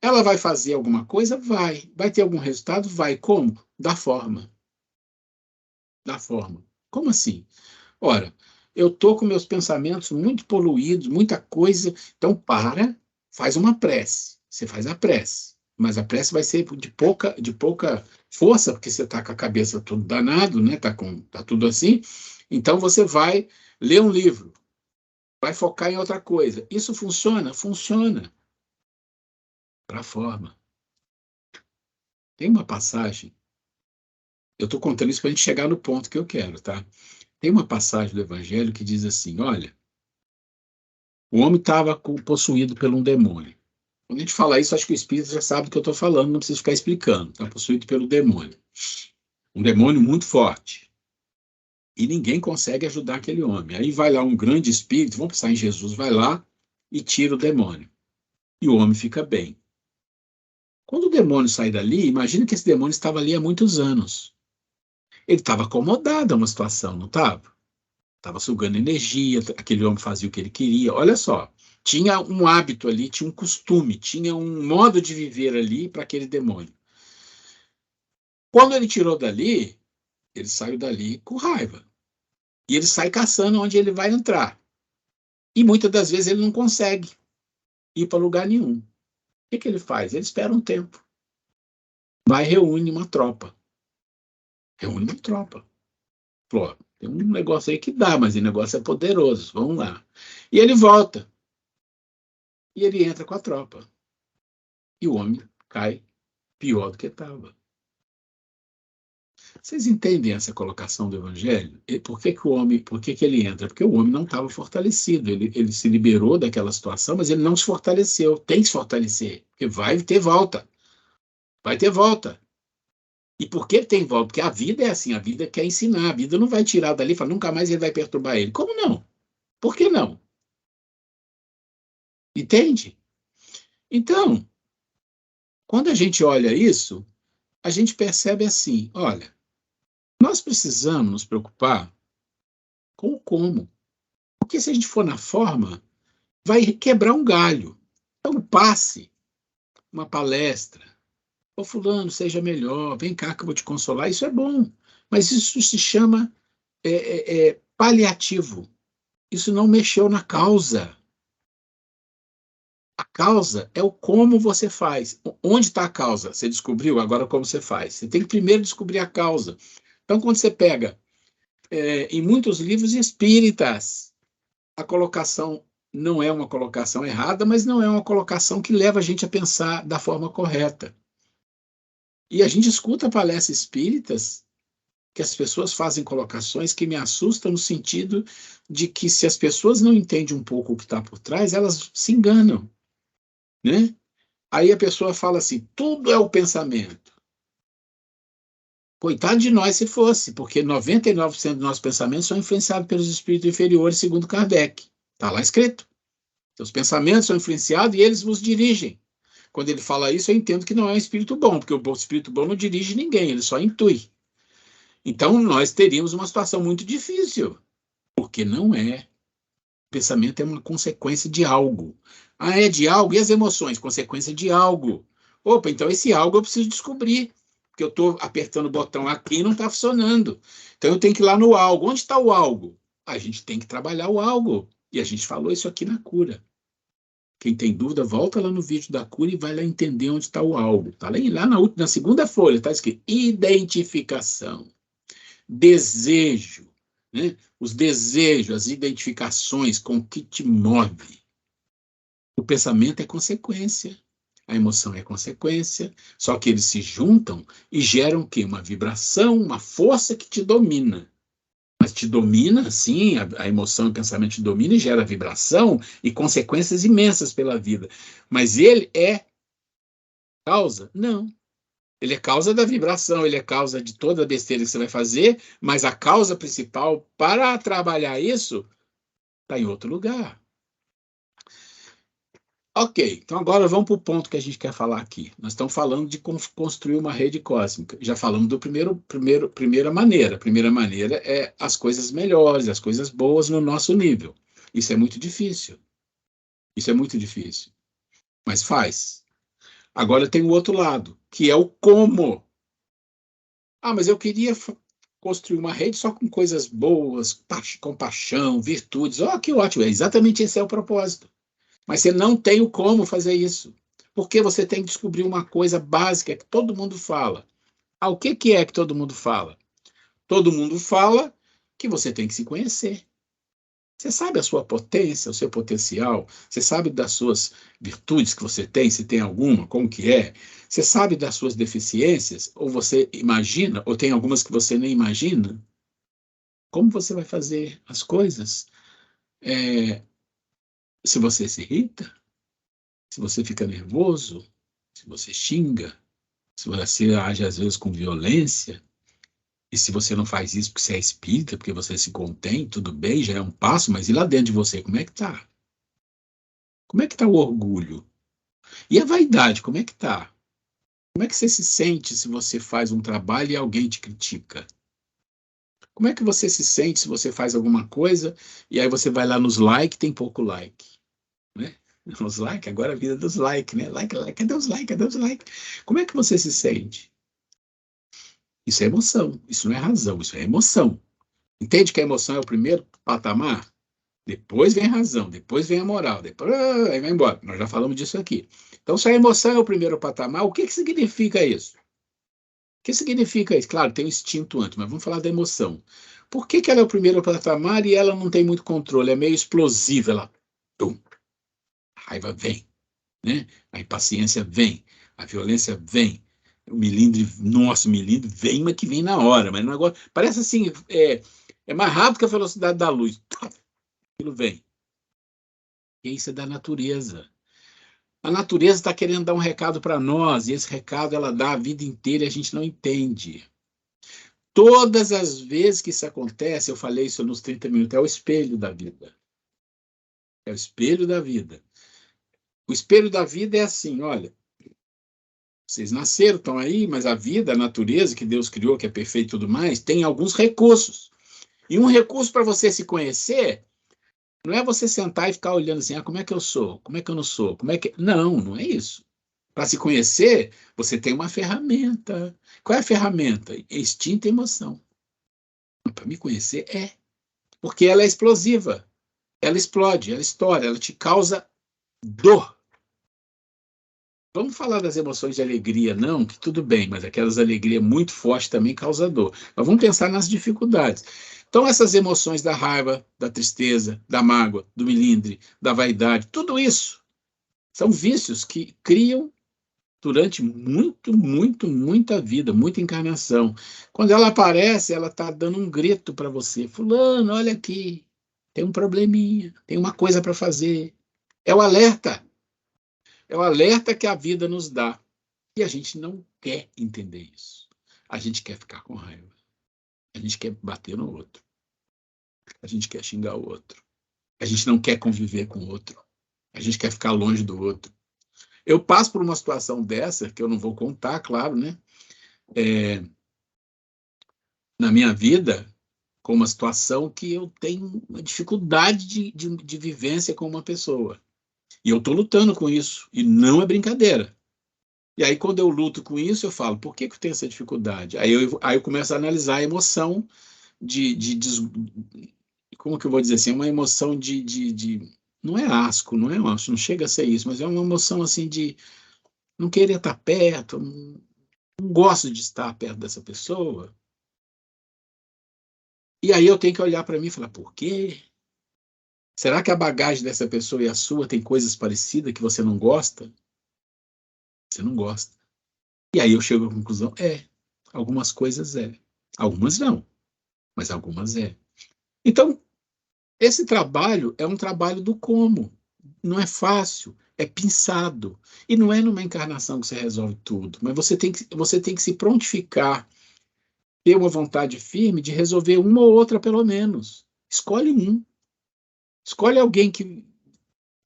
ela vai fazer alguma coisa? Vai. Vai ter algum resultado? Vai. Como? Da forma. Da forma. Como assim? Ora, eu estou com meus pensamentos muito poluídos, muita coisa, então faz uma prece. Você faz a prece. Mas a prece vai ser de pouca força, porque você está com a cabeça tudo danado, né? Tá tudo assim. Então você vai ler um livro, vai focar em outra coisa. Isso funciona? Funciona. Para a forma. Tem uma passagem, eu estou contando isso para a gente chegar no ponto que eu quero, tá? Tem uma passagem do Evangelho que diz assim: olha, o homem estava possuído por um demônio. Quando a gente fala isso, acho que o espírito já sabe do que eu estou falando, não precisa ficar explicando. Está possuído pelo demônio. Um demônio muito forte. E ninguém consegue ajudar aquele homem. Aí vai lá um grande espírito, vamos pensar em Jesus, vai lá e tira o demônio. E o homem fica bem. Quando o demônio sai dali, imagina que esse demônio estava ali há muitos anos. Ele estava acomodado a uma situação, não estava? Estava sugando energia, aquele homem fazia o que ele queria. Olha só, tinha um hábito ali, tinha um costume, tinha um modo de viver ali para aquele demônio. Quando ele tirou dali, ele saiu dali com raiva. E ele sai caçando onde ele vai entrar. E muitas das vezes ele não consegue ir para lugar nenhum. O que ele faz? Ele espera um tempo. Vai e reúne uma tropa. Reúne uma tropa. Pô, tem um negócio aí que dá, mas o negócio é poderoso. Vamos lá. E ele volta. E ele entra com a tropa. E o homem cai pior do que estava. Vocês entendem essa colocação do Evangelho? Por que ele entra? Porque o homem não estava fortalecido. Ele se liberou daquela situação, mas ele não se fortaleceu. Tem que se fortalecer, porque vai ter volta. Vai ter volta. E por que tem volta? Porque a vida é assim, a vida quer ensinar, a vida não vai tirar dali e falar, nunca mais ele vai perturbar ele. Como não? Por que não? Entende? Então, quando a gente olha isso, a gente percebe assim, olha, nós precisamos nos preocupar com o como. Porque se a gente for na forma, vai quebrar um galho. Então, passe uma palestra. Ô, fulano, seja melhor, vem cá que eu vou te consolar. Isso é bom, mas isso se chama paliativo. Isso não mexeu na causa. A causa é o como você faz. Onde está a causa? Você descobriu, agora como você faz. Você tem que primeiro descobrir a causa. Então, quando você pega em muitos livros espíritas, a colocação não é uma colocação errada, mas não é uma colocação que leva a gente a pensar da forma correta. E a gente escuta palestras espíritas que as pessoas fazem colocações que me assustam no sentido de que se as pessoas não entendem um pouco o que está por trás, elas se enganam, né? Aí a pessoa fala assim, tudo é o pensamento. Coitado de nós se fosse, porque 99% dos nossos pensamentos são influenciados pelos espíritos inferiores, segundo Kardec. Está lá escrito. Os pensamentos são influenciados e eles vos dirigem. Quando ele fala isso, eu entendo que não é um espírito bom, porque o espírito bom não dirige ninguém, ele só intui. Então, nós teríamos uma situação muito difícil, porque não é. O pensamento é uma consequência de algo. Ah, é de algo? E as emoções? Consequência de algo. Opa, então esse algo eu preciso descobrir, porque eu estou apertando o botão aqui e não está funcionando. Então, eu tenho que ir lá no algo. Onde está o algo? A gente tem que trabalhar o algo. E a gente falou isso aqui na cura. Quem tem dúvida, volta lá no vídeo da cura e vai lá entender onde está o algo. Está lá na segunda folha, está escrito identificação, desejo, né? Os desejos, as identificações com o que te move. O pensamento é consequência, a emoção é consequência, só que eles se juntam e geram o quê? Uma vibração, uma força que te domina. Mas te domina, sim, a emoção e o pensamento te domina e gera vibração e consequências imensas pela vida. Mas ele é causa? Não. Ele é causa da vibração, ele é causa de toda a besteira que você vai fazer, mas a causa principal para trabalhar isso está em outro lugar. Ok, então agora vamos para o ponto que a gente quer falar aqui. Nós estamos falando de construir uma rede cósmica. Já falamos do primeira maneira. A primeira maneira é as coisas melhores, as coisas boas no nosso nível. Isso é muito difícil. Isso é muito difícil. Mas faz. Agora tem o outro lado, que é o como. Ah, mas eu queria construir uma rede só com coisas boas, compaixão, virtudes. Oh, que ótimo. Exatamente esse é o propósito. Mas você não tem o como fazer isso. Porque você tem que descobrir uma coisa básica que todo mundo fala. Ah, o que é que todo mundo fala? Todo mundo fala que você tem que se conhecer. Você sabe a sua potência, o seu potencial? Você sabe das suas virtudes que você tem, se tem alguma, como que é? Você sabe das suas deficiências? Ou você imagina, ou tem algumas que você nem imagina? Como você vai fazer as coisas? Se você se irrita? Se você fica nervoso, se você xinga, se você age às vezes com violência, e se você não faz isso porque você é espírita, porque você se contém, tudo bem, já é um passo, mas e lá dentro de você, como é que tá? Como é que tá o orgulho? E a vaidade, como é que tá? Como é que você se sente se você faz um trabalho e alguém te critica? Como é que você se sente se você faz alguma coisa e aí você vai lá nos likes, tem pouco like, né? Os likes, agora a vida dos likes, né? Cadê os likes? Cadê os likes? Como é que você se sente? Isso é emoção, isso não é razão, isso é emoção. Entende que a emoção é o primeiro patamar? Depois vem a razão, depois vem a moral, depois aí vai embora. Nós já falamos disso aqui. Então, se a emoção é o primeiro patamar, o que significa isso? O que significa isso? Claro, tem o instinto antes, mas vamos falar da emoção. Por que ela é o primeiro patamar e ela não tem muito controle? É meio explosiva, ela, tum, a raiva vem, né? A impaciência vem, a violência vem, o melindre, nossa, o melindre vem, mas que vem na hora, mas agora parece assim, é mais rápido que a velocidade da luz. Aquilo vem. E isso é da natureza. A natureza está querendo dar um recado para nós, e esse recado ela dá a vida inteira e a gente não entende. Todas as vezes que isso acontece, eu falei isso nos 30 minutos, é o espelho da vida. É o espelho da vida. O espelho da vida é assim, olha, vocês nasceram, estão aí, mas a vida, a natureza que Deus criou, que é perfeita e tudo mais, tem alguns recursos. E um recurso para você se conhecer não é você sentar e ficar olhando assim, como é que eu sou? Como é que eu não sou? Como é que... Não, não é isso. Para se conhecer, você tem uma ferramenta. Qual é a ferramenta? Instinto e emoção. Para me conhecer, é. Porque ela é explosiva. Ela explode, ela estoura, ela te causa dor. Vamos falar das emoções de alegria, não, que tudo bem, mas aquelas alegrias muito fortes também causam dor. Mas vamos pensar nas dificuldades. Então, essas emoções da raiva, da tristeza, da mágoa, do melindre, da vaidade, tudo isso são vícios que criam durante muita vida, muita encarnação. Quando ela aparece, ela está dando um grito para você. Fulano, olha aqui, tem um probleminha, tem uma coisa para fazer. É o alerta. É o alerta que a vida nos dá. E a gente não quer entender isso. A gente quer ficar com raiva. A gente quer bater no outro. A gente quer xingar o outro. A gente não quer conviver com o outro. A gente quer ficar longe do outro. Eu passo por uma situação dessa, que eu não vou contar, claro, né? Na minha vida, com uma situação que eu tenho uma dificuldade de vivência com uma pessoa. E eu estou lutando com isso. E não é brincadeira. E aí, quando eu luto com isso, eu falo, por que eu tenho essa dificuldade? Aí eu começo a analisar a emoção como que eu vou dizer assim? Uma emoção não é asco, não chega a ser isso, mas é uma emoção assim de não querer estar perto, não gosto de estar perto dessa pessoa. E aí eu tenho que olhar para mim e falar, por quê? Será que a bagagem dessa pessoa e a sua tem coisas parecidas que você não gosta? Você não gosta. E aí eu chego à conclusão, algumas coisas é. Algumas não, mas algumas é. Então, esse trabalho é um trabalho do como. Não é fácil, é pensado. E não é numa encarnação que você resolve tudo, mas você tem que se prontificar, ter uma vontade firme de resolver uma ou outra, pelo menos. Escolhe um. Escolhe alguém que,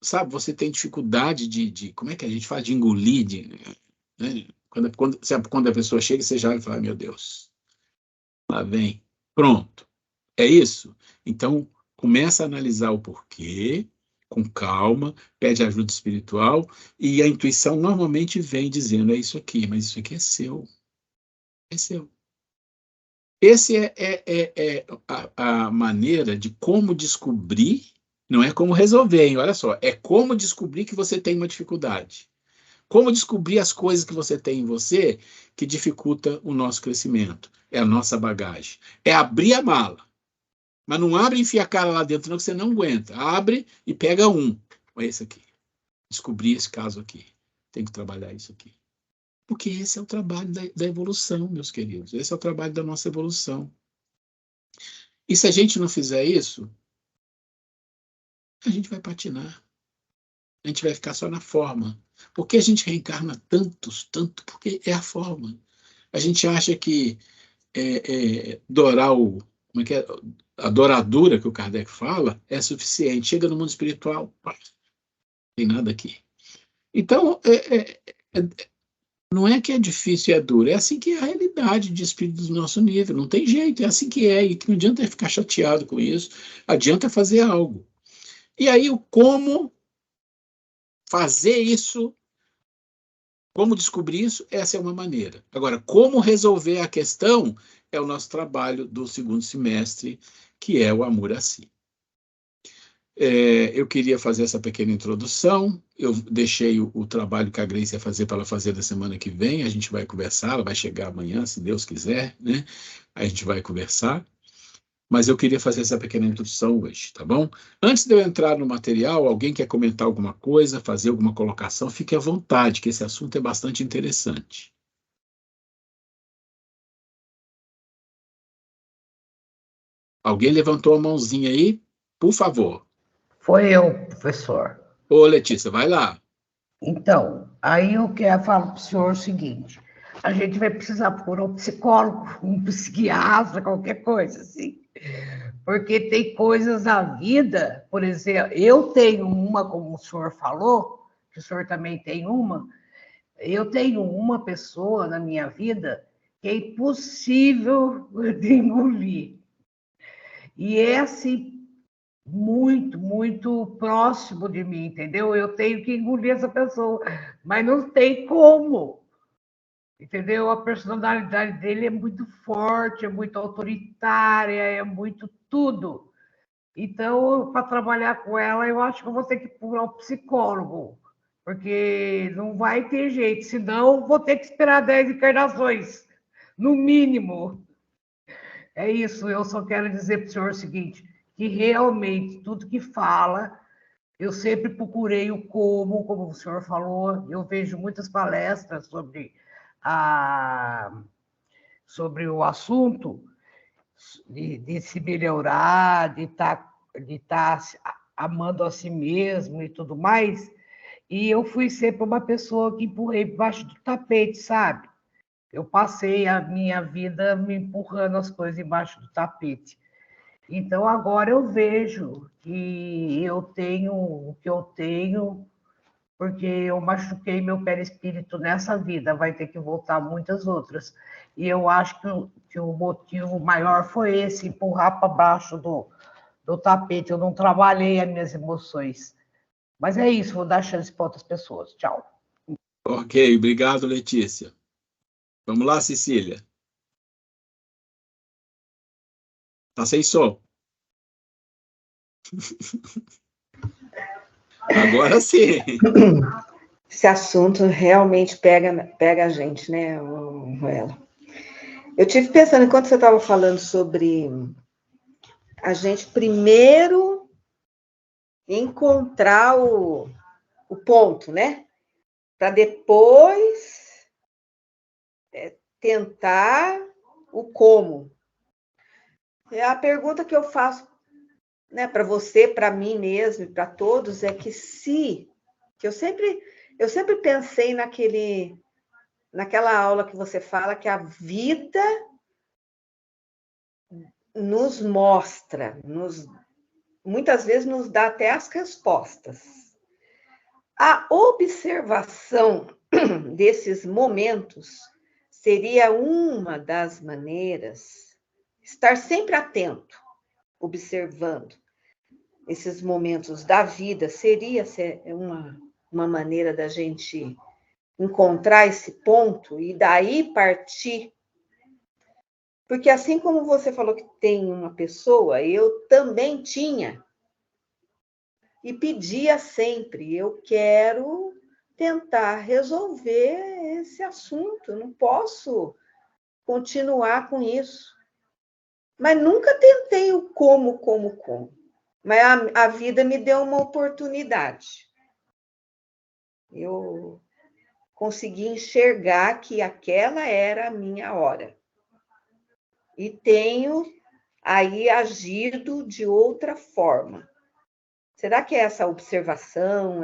sabe, você tem dificuldade como é que a gente fala? De engolir, né? Quando a pessoa chega, você já vai falar, meu Deus, lá vem. Pronto. É isso? Então, começa a analisar o porquê, com calma, pede ajuda espiritual, e a intuição normalmente vem dizendo, é isso aqui, mas isso aqui é seu. É seu. Esse é a maneira de como descobrir, não é como resolver, hein? Olha só, é como descobrir que você tem uma dificuldade. Como descobrir as coisas que você tem em você que dificulta o nosso crescimento. É a nossa bagagem. É abrir a mala. Mas não abre e enfia a cara lá dentro, não, que você não aguenta. Abre e pega um. Olha esse aqui. Descobri esse caso aqui. Tem que trabalhar isso aqui. Porque esse é o trabalho da evolução, meus queridos. Esse é o trabalho da nossa evolução. E se a gente não fizer isso, a gente vai patinar. A gente vai ficar só na forma. Por que a gente reencarna tanto? Porque é a forma. A gente acha que dourar como é que é? A douradura que o Kardec fala é suficiente. Chega no mundo espiritual, pá, não tem nada aqui. Então, não é que é difícil e é duro, é assim que é a realidade de espírito do nosso nível. Não tem jeito, é assim que é. E não adianta ficar chateado com isso, adianta fazer algo. E aí, o como fazer isso, como descobrir isso, essa é uma maneira. Agora, como resolver a questão é o nosso trabalho do segundo semestre, que é o amor a si. Eu queria fazer essa pequena introdução. Eu deixei o trabalho que a Grace ia fazer para ela fazer da semana que vem. A gente vai conversar, ela vai chegar amanhã, se Deus quiser, né? A gente vai conversar. Mas eu queria fazer essa pequena introdução hoje, tá bom? Antes de eu entrar no material, alguém quer comentar alguma coisa, fazer alguma colocação, fique à vontade, que esse assunto é bastante interessante. Alguém levantou a mãozinha aí? Por favor. Foi eu, professor. Ô, Letícia, vai lá. Então, aí eu quero falar para o senhor o seguinte: a gente vai precisar procurar um psicólogo, um psiquiatra, qualquer coisa assim. Porque tem coisas na vida, por exemplo, eu tenho uma, como o senhor falou, que o senhor também tem uma, eu tenho uma pessoa na minha vida que é impossível de engolir. E é assim, muito próximo de mim, entendeu? Eu tenho que engolir essa pessoa, mas não tem como, entendeu? A personalidade dele é muito forte, é muito autoritária, é muito tudo. Então, para trabalhar com ela, eu acho que eu vou ter que procurar um psicólogo, porque não vai ter jeito, senão vou ter que esperar 10 encarnações, no mínimo. É isso, eu só quero dizer para o senhor o seguinte, que realmente tudo que fala, eu sempre procurei o como o senhor falou, eu vejo muitas palestras sobre o assunto, de se melhorar, de tá amando a si mesmo e tudo mais, e eu fui sempre uma pessoa que empurrei debaixo do tapete, sabe? Eu passei a minha vida me empurrando as coisas embaixo do tapete. Então, agora eu vejo que eu tenho o que eu tenho, porque eu machuquei meu perispírito nessa vida, vai ter que voltar muitas outras. E eu acho que o motivo maior foi esse, empurrar para baixo do tapete. Eu não trabalhei as minhas emoções. Mas é isso, vou dar chance para outras pessoas. Tchau. Ok, obrigado, Letícia. Vamos lá, Cecília. Tá sem som. Agora sim. Esse assunto realmente pega a gente, né, Ruela? Eu tive pensando, enquanto você estava falando sobre a gente primeiro encontrar o ponto, né? Para depois tentar o como. A pergunta que eu faço né, para você, para mim mesmo e para todos, é que eu sempre pensei naquela aula que você fala que a vida nos mostra, muitas vezes nos dá até as respostas. A observação desses momentos seria uma das maneiras, estar sempre atento, observando esses momentos da vida, seria uma maneira da gente encontrar esse ponto e daí partir. Porque assim como você falou que tem uma pessoa, eu também tinha. E pedia sempre, eu quero tentar resolver esse assunto, eu não posso continuar com isso. Mas nunca tentei o como. Mas a vida me deu uma oportunidade. Eu consegui enxergar que aquela era a minha hora. E tenho aí agido de outra forma. Será que essa observação,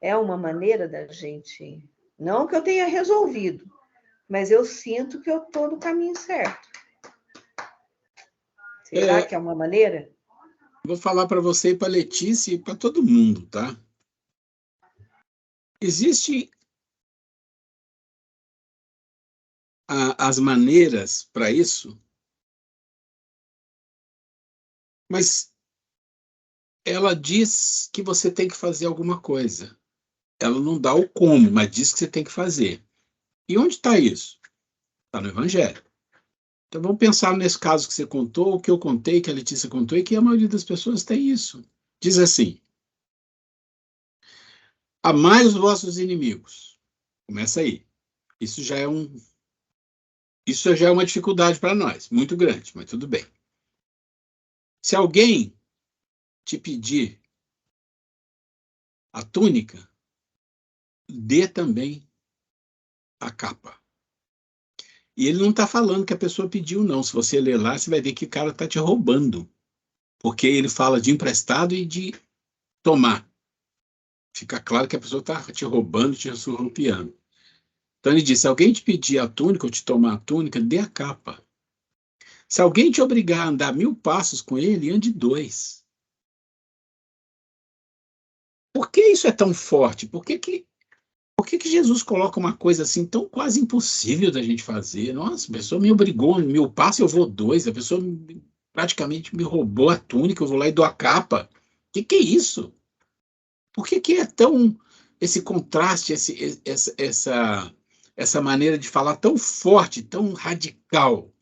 é uma maneira da gente... Não que eu tenha resolvido, mas eu sinto que eu estou no caminho certo. Será que é uma maneira? Vou falar para você e para a Letícia e para todo mundo, tá? Existem as maneiras para isso, mas ela diz que você tem que fazer alguma coisa. Ela não dá o como, mas diz que você tem que fazer. E onde está isso? Está no Evangelho. Então vamos pensar nesse caso que você contou, o que eu contei, que a Letícia contou, e que a maioria das pessoas tem isso. Diz assim: amai os vossos inimigos. Começa aí. Isso já é uma dificuldade para nós, muito grande, mas tudo bem. Se alguém te pedir a túnica, dê também a capa. E ele não está falando que a pessoa pediu, não. Se você ler lá, você vai ver que o cara está te roubando. Porque ele fala de emprestado e de tomar. Fica claro que a pessoa está te roubando, te surrupiando. Então ele diz, se alguém te pedir a túnica ou te tomar a túnica, dê a capa. Se alguém te obrigar a andar 1000 passos com ele, ande 2. Por que isso é tão forte? Por que Jesus coloca uma coisa assim tão quase impossível da gente fazer? Nossa, a pessoa me obrigou a 1000 passos, eu vou 2. A pessoa praticamente me roubou a túnica, eu vou lá e dou a capa. O que é isso? Por que é tão esse contraste, essa maneira de falar tão forte, tão radical?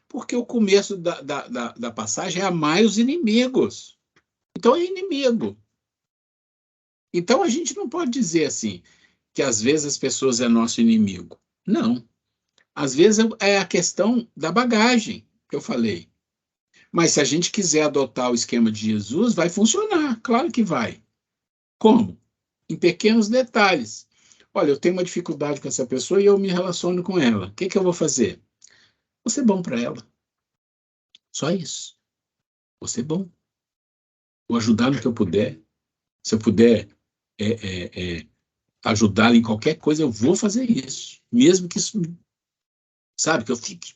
Porque o começo da passagem é amai os inimigos. Então é inimigo. Então a gente não pode dizer assim, que às vezes as pessoas é nosso inimigo. Não. Às vezes é a questão da bagagem que eu falei. Mas se a gente quiser adotar o esquema de Jesus, vai funcionar. Claro que vai. Como? Em pequenos detalhes. Olha, eu tenho uma dificuldade com essa pessoa e eu me relaciono com ela. O que eu vou fazer? Vou ser bom para ela. Só isso. Vou ser bom. Vou ajudar no que eu puder. Se eu puder ajudar em qualquer coisa, eu vou fazer isso. Mesmo que isso, sabe, que eu fique.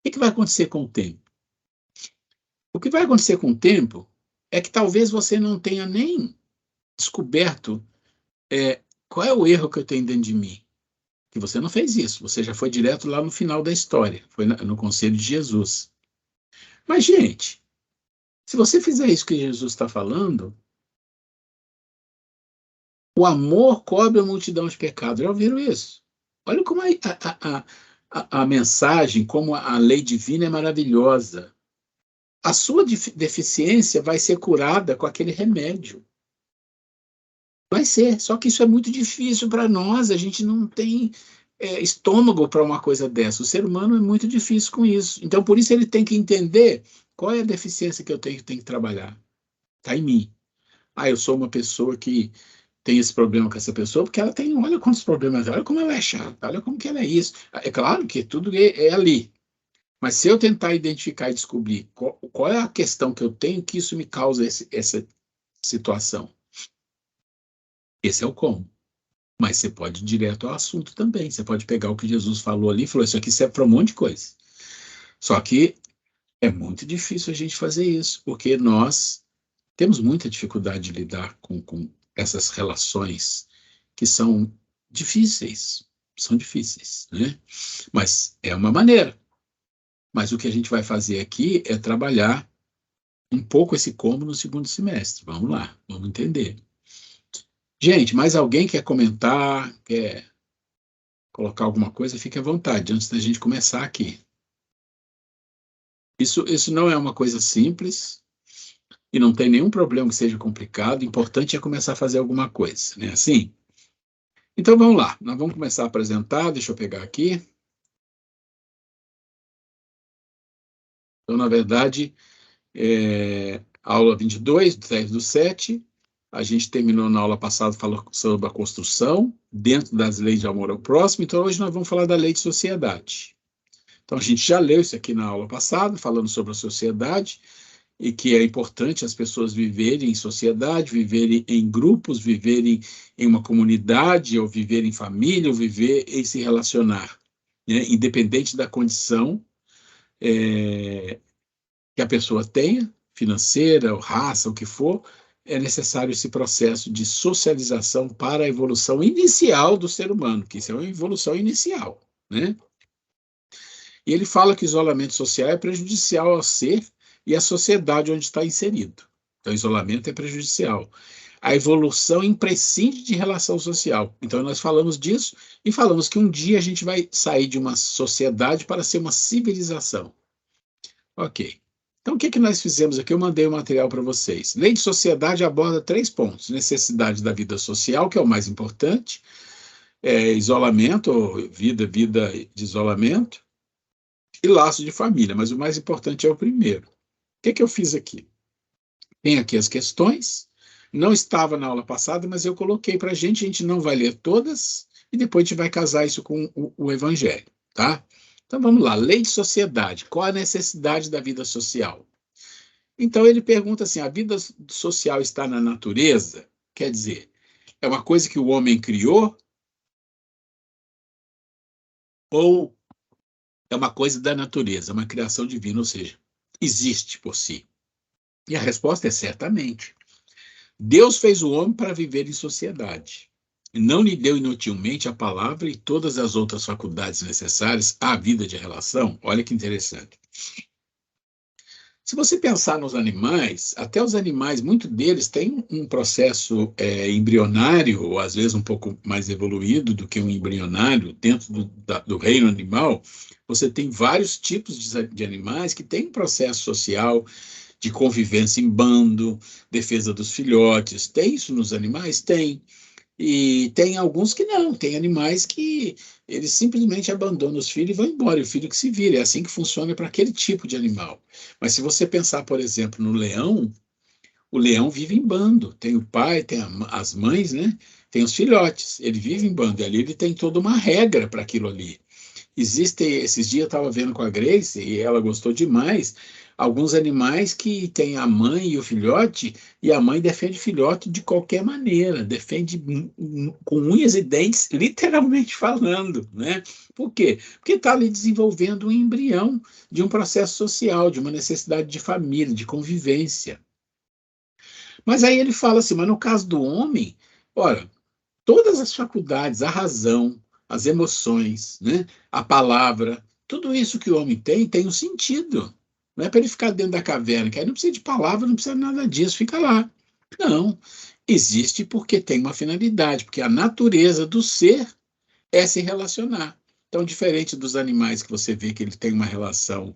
O que vai acontecer com o tempo? O que vai acontecer com o tempo é que talvez você não tenha nem descoberto qual é o erro que eu tenho dentro de mim. Que você não fez isso, você já foi direto lá no final da história, foi no conselho de Jesus. Mas, gente, se você fizer isso que Jesus está falando, o amor cobre a multidão de pecados. Já ouviram isso? Olha como a mensagem, como a lei divina é maravilhosa. A sua deficiência vai ser curada com aquele remédio. Vai ser, só que isso é muito difícil para nós, a gente não tem estômago para uma coisa dessa. O ser humano é muito difícil com isso. Então, por isso ele tem que entender qual é a deficiência que eu tenho que trabalhar. Está em mim. Eu sou uma pessoa que tem esse problema com essa pessoa, porque ela tem, olha quantos problemas, olha como ela é chata, olha como que ela é isso. É claro que tudo é ali. Mas se eu tentar identificar e descobrir qual é a questão que eu tenho que isso me causa essa situação, esse é o como. Mas você pode ir direto ao assunto também. Você pode pegar o que Jesus falou ali e falou, isso aqui serve para um monte de coisa. Só que é muito difícil a gente fazer isso, porque nós temos muita dificuldade de lidar com essas relações que são difíceis, né? Mas é uma maneira. Mas o que a gente vai fazer aqui é trabalhar um pouco esse como no segundo semestre. Vamos lá, vamos entender. Gente, mais alguém quer comentar, quer colocar alguma coisa? Fique à vontade, antes da gente começar aqui. Isso não é uma coisa simples e não tem nenhum problema que seja complicado. O importante é começar a fazer alguma coisa, né? Assim? Então, vamos lá. Nós vamos começar a apresentar. Deixa eu pegar aqui. Então, na verdade, aula 22, 10/7. A gente terminou na aula passada falando sobre a construção dentro das leis de amor ao próximo. Então, hoje nós vamos falar da lei de sociedade. Então, a gente já leu isso aqui na aula passada, falando sobre a sociedade, e que é importante as pessoas viverem em sociedade, viverem em grupos, viverem em uma comunidade, ou viver em família, ou viver em se relacionar, né? Independente da condição que a pessoa tenha, financeira, ou raça, o que for, é necessário esse processo de socialização para a evolução inicial do ser humano, que isso é uma evolução inicial, né? E ele fala que o isolamento social é prejudicial ao ser e à sociedade onde está inserido. Então, o isolamento é prejudicial. A evolução imprescinde de relação social. Então, nós falamos disso e falamos que um dia a gente vai sair de uma sociedade para ser uma civilização. Ok. Então, o que nós fizemos aqui? Eu mandei o material para vocês. Lei de sociedade aborda 3 pontos. Necessidade da vida social, que é o mais importante. Isolamento, ou vida de isolamento. E laço de família, mas o mais importante é o primeiro. O que eu fiz aqui? Tem aqui as questões. Não estava na aula passada, mas eu coloquei para a gente não vai ler todas, e depois a gente vai casar isso com o Evangelho, tá? Então vamos lá, lei de sociedade, qual a necessidade da vida social? Então ele pergunta assim, a vida social está na natureza? Quer dizer, é uma coisa que o homem criou? Ou é uma coisa da natureza, uma criação divina, ou seja, existe por si? E a resposta é certamente. Deus fez o homem para viver em sociedade. Não lhe deu inutilmente a palavra e todas as outras faculdades necessárias à vida de relação. Olha que interessante. Se você pensar nos animais, até os animais, muitos deles têm um processo embrionário, ou às vezes um pouco mais evoluído do que um embrionário, dentro do reino animal. Você tem vários tipos de animais que têm um processo social de convivência em bando, defesa dos filhotes. Tem isso nos animais? Tem. E tem alguns que não. Tem animais que eles simplesmente abandonam os filhos e vão embora, e o filho que se vira. É assim que funciona para aquele tipo de animal. Mas se você pensar, por exemplo, no leão, o leão vive em bando. Tem o pai, tem as mães, né? Tem os filhotes. Ele vive em bando. E ali ele tem toda uma regra para aquilo ali. Esses dias eu estava vendo com a Grace, e ela gostou demais, alguns animais que têm a mãe e o filhote, e a mãe defende o filhote de qualquer maneira, defende com unhas e dentes, literalmente falando, né? Por quê? Porque está ali desenvolvendo um embrião de um processo social, de uma necessidade de família, de convivência. Mas aí ele fala assim, mas no caso do homem, olha, todas as faculdades, a razão, as emoções, né? A palavra, tudo isso que o homem tem um sentido. Não é para ele ficar dentro da caverna, que aí não precisa de palavra, não precisa de nada disso, fica lá. Não, existe porque tem uma finalidade, porque a natureza do ser é se relacionar. Então, diferente dos animais que você vê que ele tem uma relação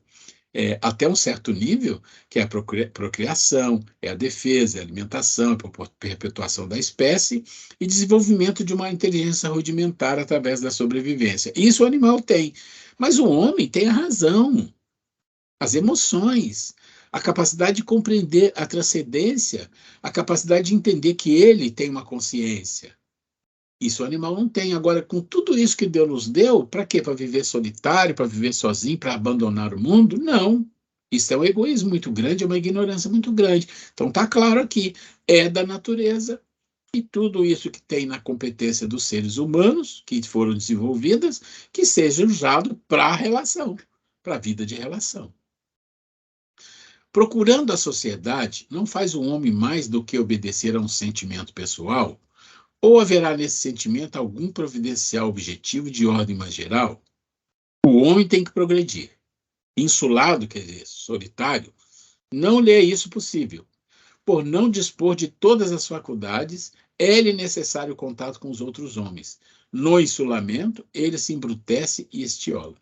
até um certo nível, que é a procriação, é a defesa, é a alimentação, é a perpetuação da espécie e desenvolvimento de uma inteligência rudimentar através da sobrevivência. Isso o animal tem. Mas o homem tem a razão, as emoções, a capacidade de compreender a transcendência, a capacidade de entender que ele tem uma consciência. Isso o animal não tem. Agora, com tudo isso que Deus nos deu, para quê? Para viver solitário, para viver sozinho, para abandonar o mundo? Não. Isso é um egoísmo muito grande, é uma ignorância muito grande. Então, está claro aqui, é da natureza, e tudo isso que tem na competência dos seres humanos, que foram desenvolvidas, que seja usado para a relação, para a vida de relação. Procurando a sociedade, não faz o homem mais do que obedecer a um sentimento pessoal? Ou haverá nesse sentimento algum providencial objetivo de ordem mais geral? O homem tem que progredir. Insulado, quer dizer, solitário, não lhe é isso possível. Por não dispor de todas as faculdades, é-lhe necessário contato com os outros homens. No insulamento, ele se embrutece e estiola.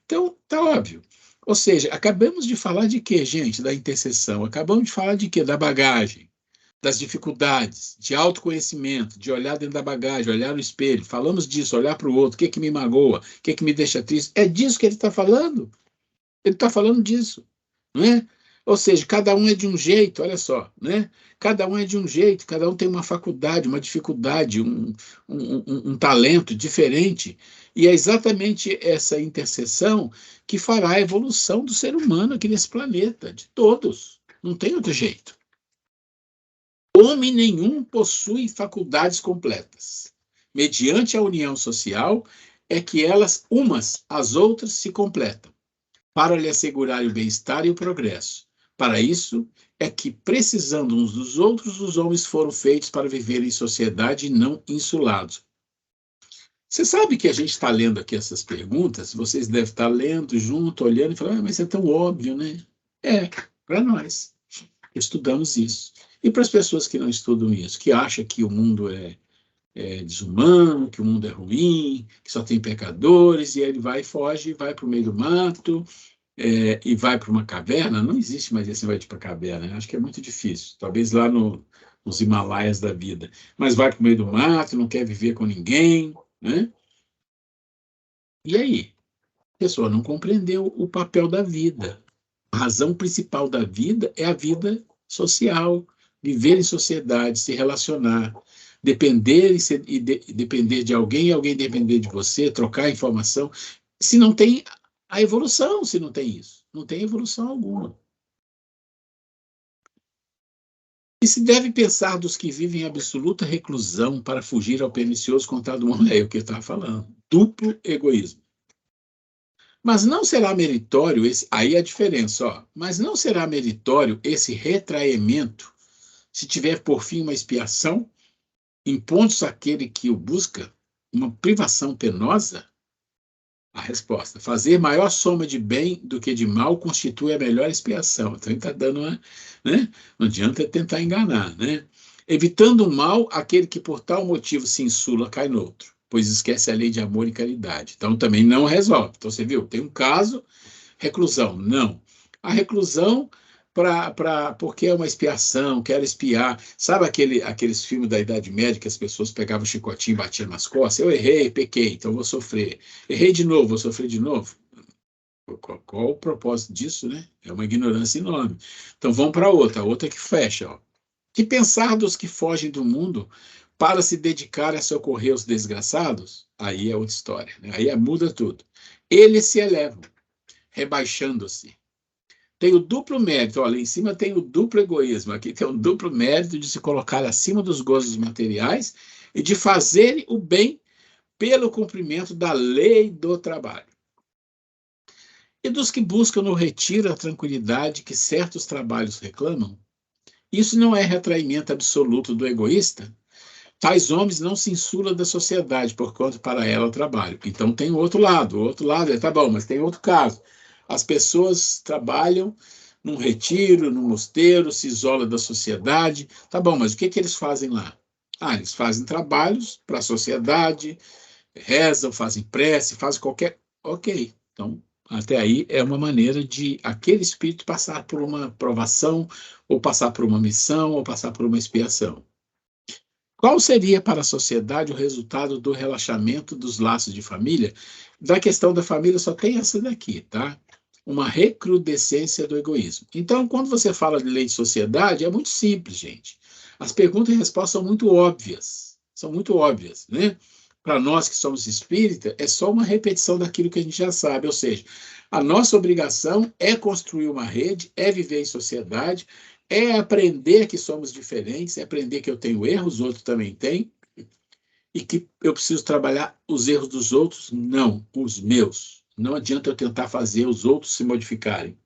Então, tá óbvio. Ou seja, acabamos de falar de quê, gente? Da intercessão. Acabamos de falar de quê? Da bagagem, das dificuldades, de autoconhecimento, de olhar dentro da bagagem, olhar no espelho. Falamos disso, olhar para o outro, o que me magoa, o que me deixa triste. É disso que ele está falando. Ele está falando disso, não é? Ou seja, cada um é de um jeito, olha só, né? Cada um é de um jeito, cada um tem uma faculdade, uma dificuldade, um talento diferente. E é exatamente essa interseção que fará a evolução do ser humano aqui nesse planeta, de todos. Não tem outro jeito. Homem nenhum possui faculdades completas. Mediante a união social, é que elas, umas às outras, se completam, para lhe assegurar o bem-estar e o progresso. Para isso, é que, precisando uns dos outros, os homens foram feitos para viver em sociedade e não insulados. Você sabe que a gente está lendo aqui essas perguntas, vocês devem estar lendo junto, olhando e falando, mas é tão óbvio, né? É, para nós, estudamos isso. E para as pessoas que não estudam isso, que acham que o mundo é desumano, que o mundo é ruim, que só tem pecadores, e ele vai e foge, vai para o meio do mato, e vai para uma caverna. Não existe mais esse negócio de ir para a caverna, acho que é muito difícil, talvez lá nos Himalaias da vida, mas vai para o meio do mato, não quer viver com ninguém, né? E aí? A pessoa não compreendeu o papel da vida. A razão principal da vida é a vida social, viver em sociedade, se relacionar, depender depender de alguém e alguém depender de você, trocar informação. Se não tem a evolução, se não tem isso, não tem evolução alguma. E se deve pensar dos que vivem em absoluta reclusão para fugir ao pernicioso contato do mundo? É o que eu estava falando. Duplo egoísmo. Mas não será meritório aí a diferença, ó. Mas não será meritório esse retraimento se tiver por fim uma expiação, impondo-se àquele que o busca uma privação penosa? A resposta: fazer maior soma de bem do que de mal constitui a melhor expiação. Então ele está dando uma, né? Não adianta tentar enganar, né? Evitando o mal, aquele que por tal motivo se insula cai no outro, pois esquece a lei de amor e caridade. Então também não resolve. Então você viu, tem um caso, reclusão, não. A reclusão porque é uma expiação, quero espiar. Sabe aqueles filmes da Idade Média que as pessoas pegavam o chicotinho e batiam nas costas? Eu errei, pequei, então vou sofrer. Errei de novo, vou sofrer de novo. Qual o propósito disso, né? É uma ignorância enorme. Então vamos para a outra que fecha. Ó. Que pensar dos que fogem do mundo para se dedicar a socorrer os desgraçados? Aí é outra história, né? Aí muda tudo. Eles se elevam, rebaixando-se. Tem o duplo mérito, olha, em cima tem o duplo egoísmo, aqui tem o duplo mérito de se colocar acima dos gozos materiais e de fazer o bem pelo cumprimento da lei do trabalho. E dos que buscam no retiro a tranquilidade que certos trabalhos reclamam? Isso não é retraimento absoluto do egoísta? Tais homens não se insulam da sociedade, porquanto para ela trabalho. Então tem o outro lado tá bom, mas tem outro caso. As pessoas trabalham num retiro, num mosteiro, se isolam da sociedade. Tá bom, mas o que eles fazem lá? Eles fazem trabalhos para a sociedade, rezam, fazem prece, fazem qualquer... Ok, então até aí é uma maneira de aquele espírito passar por uma provação, ou passar por uma missão, ou passar por uma expiação. Qual seria para a sociedade o resultado do relaxamento dos laços de família? Da questão da família só tem essa daqui, tá? Uma recrudescência do egoísmo. Então, quando você fala de lei de sociedade, é muito simples, gente. As perguntas e respostas são muito óbvias. são muito óbvias, né? Para nós que somos espírita, é só uma repetição daquilo que a gente já sabe, ou seja, a nossa obrigação é construir uma rede, é viver em sociedade, é aprender que somos diferentes, é aprender que eu tenho erros, os outros também têm, e que eu preciso trabalhar os erros dos outros, não os meus. Não adianta eu tentar fazer os outros se modificarem.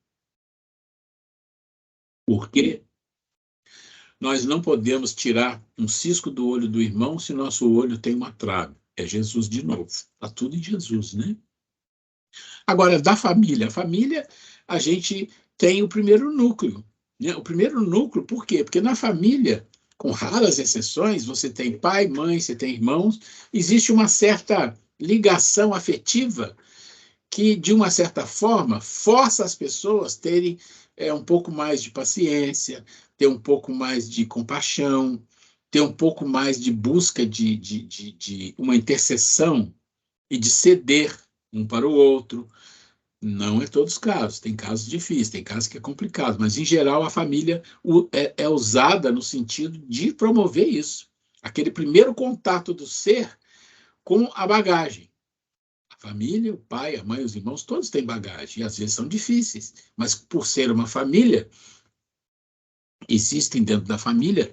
Por quê? Nós não podemos tirar um cisco do olho do irmão se nosso olho tem uma trave. É Jesus de novo. Está tudo em Jesus, né? Agora, da família. A família, a gente tem o primeiro núcleo. Né? O primeiro núcleo, por quê? Porque na família, com raras exceções, você tem pai, mãe, você tem irmãos, existe uma certa ligação afetiva que, de uma certa forma, força as pessoas a terem um pouco mais de paciência, ter um pouco mais de compaixão, ter um pouco mais de busca de uma intercessão e de ceder um para o outro. Não é todos os casos, tem casos difíceis, tem casos que é complicado, mas, em geral, a família é usada no sentido de promover isso. Aquele primeiro contato do ser com a bagagem. A família, o pai, a mãe, os irmãos, todos têm bagagem, e às vezes são difíceis, mas por ser uma família, existem dentro da família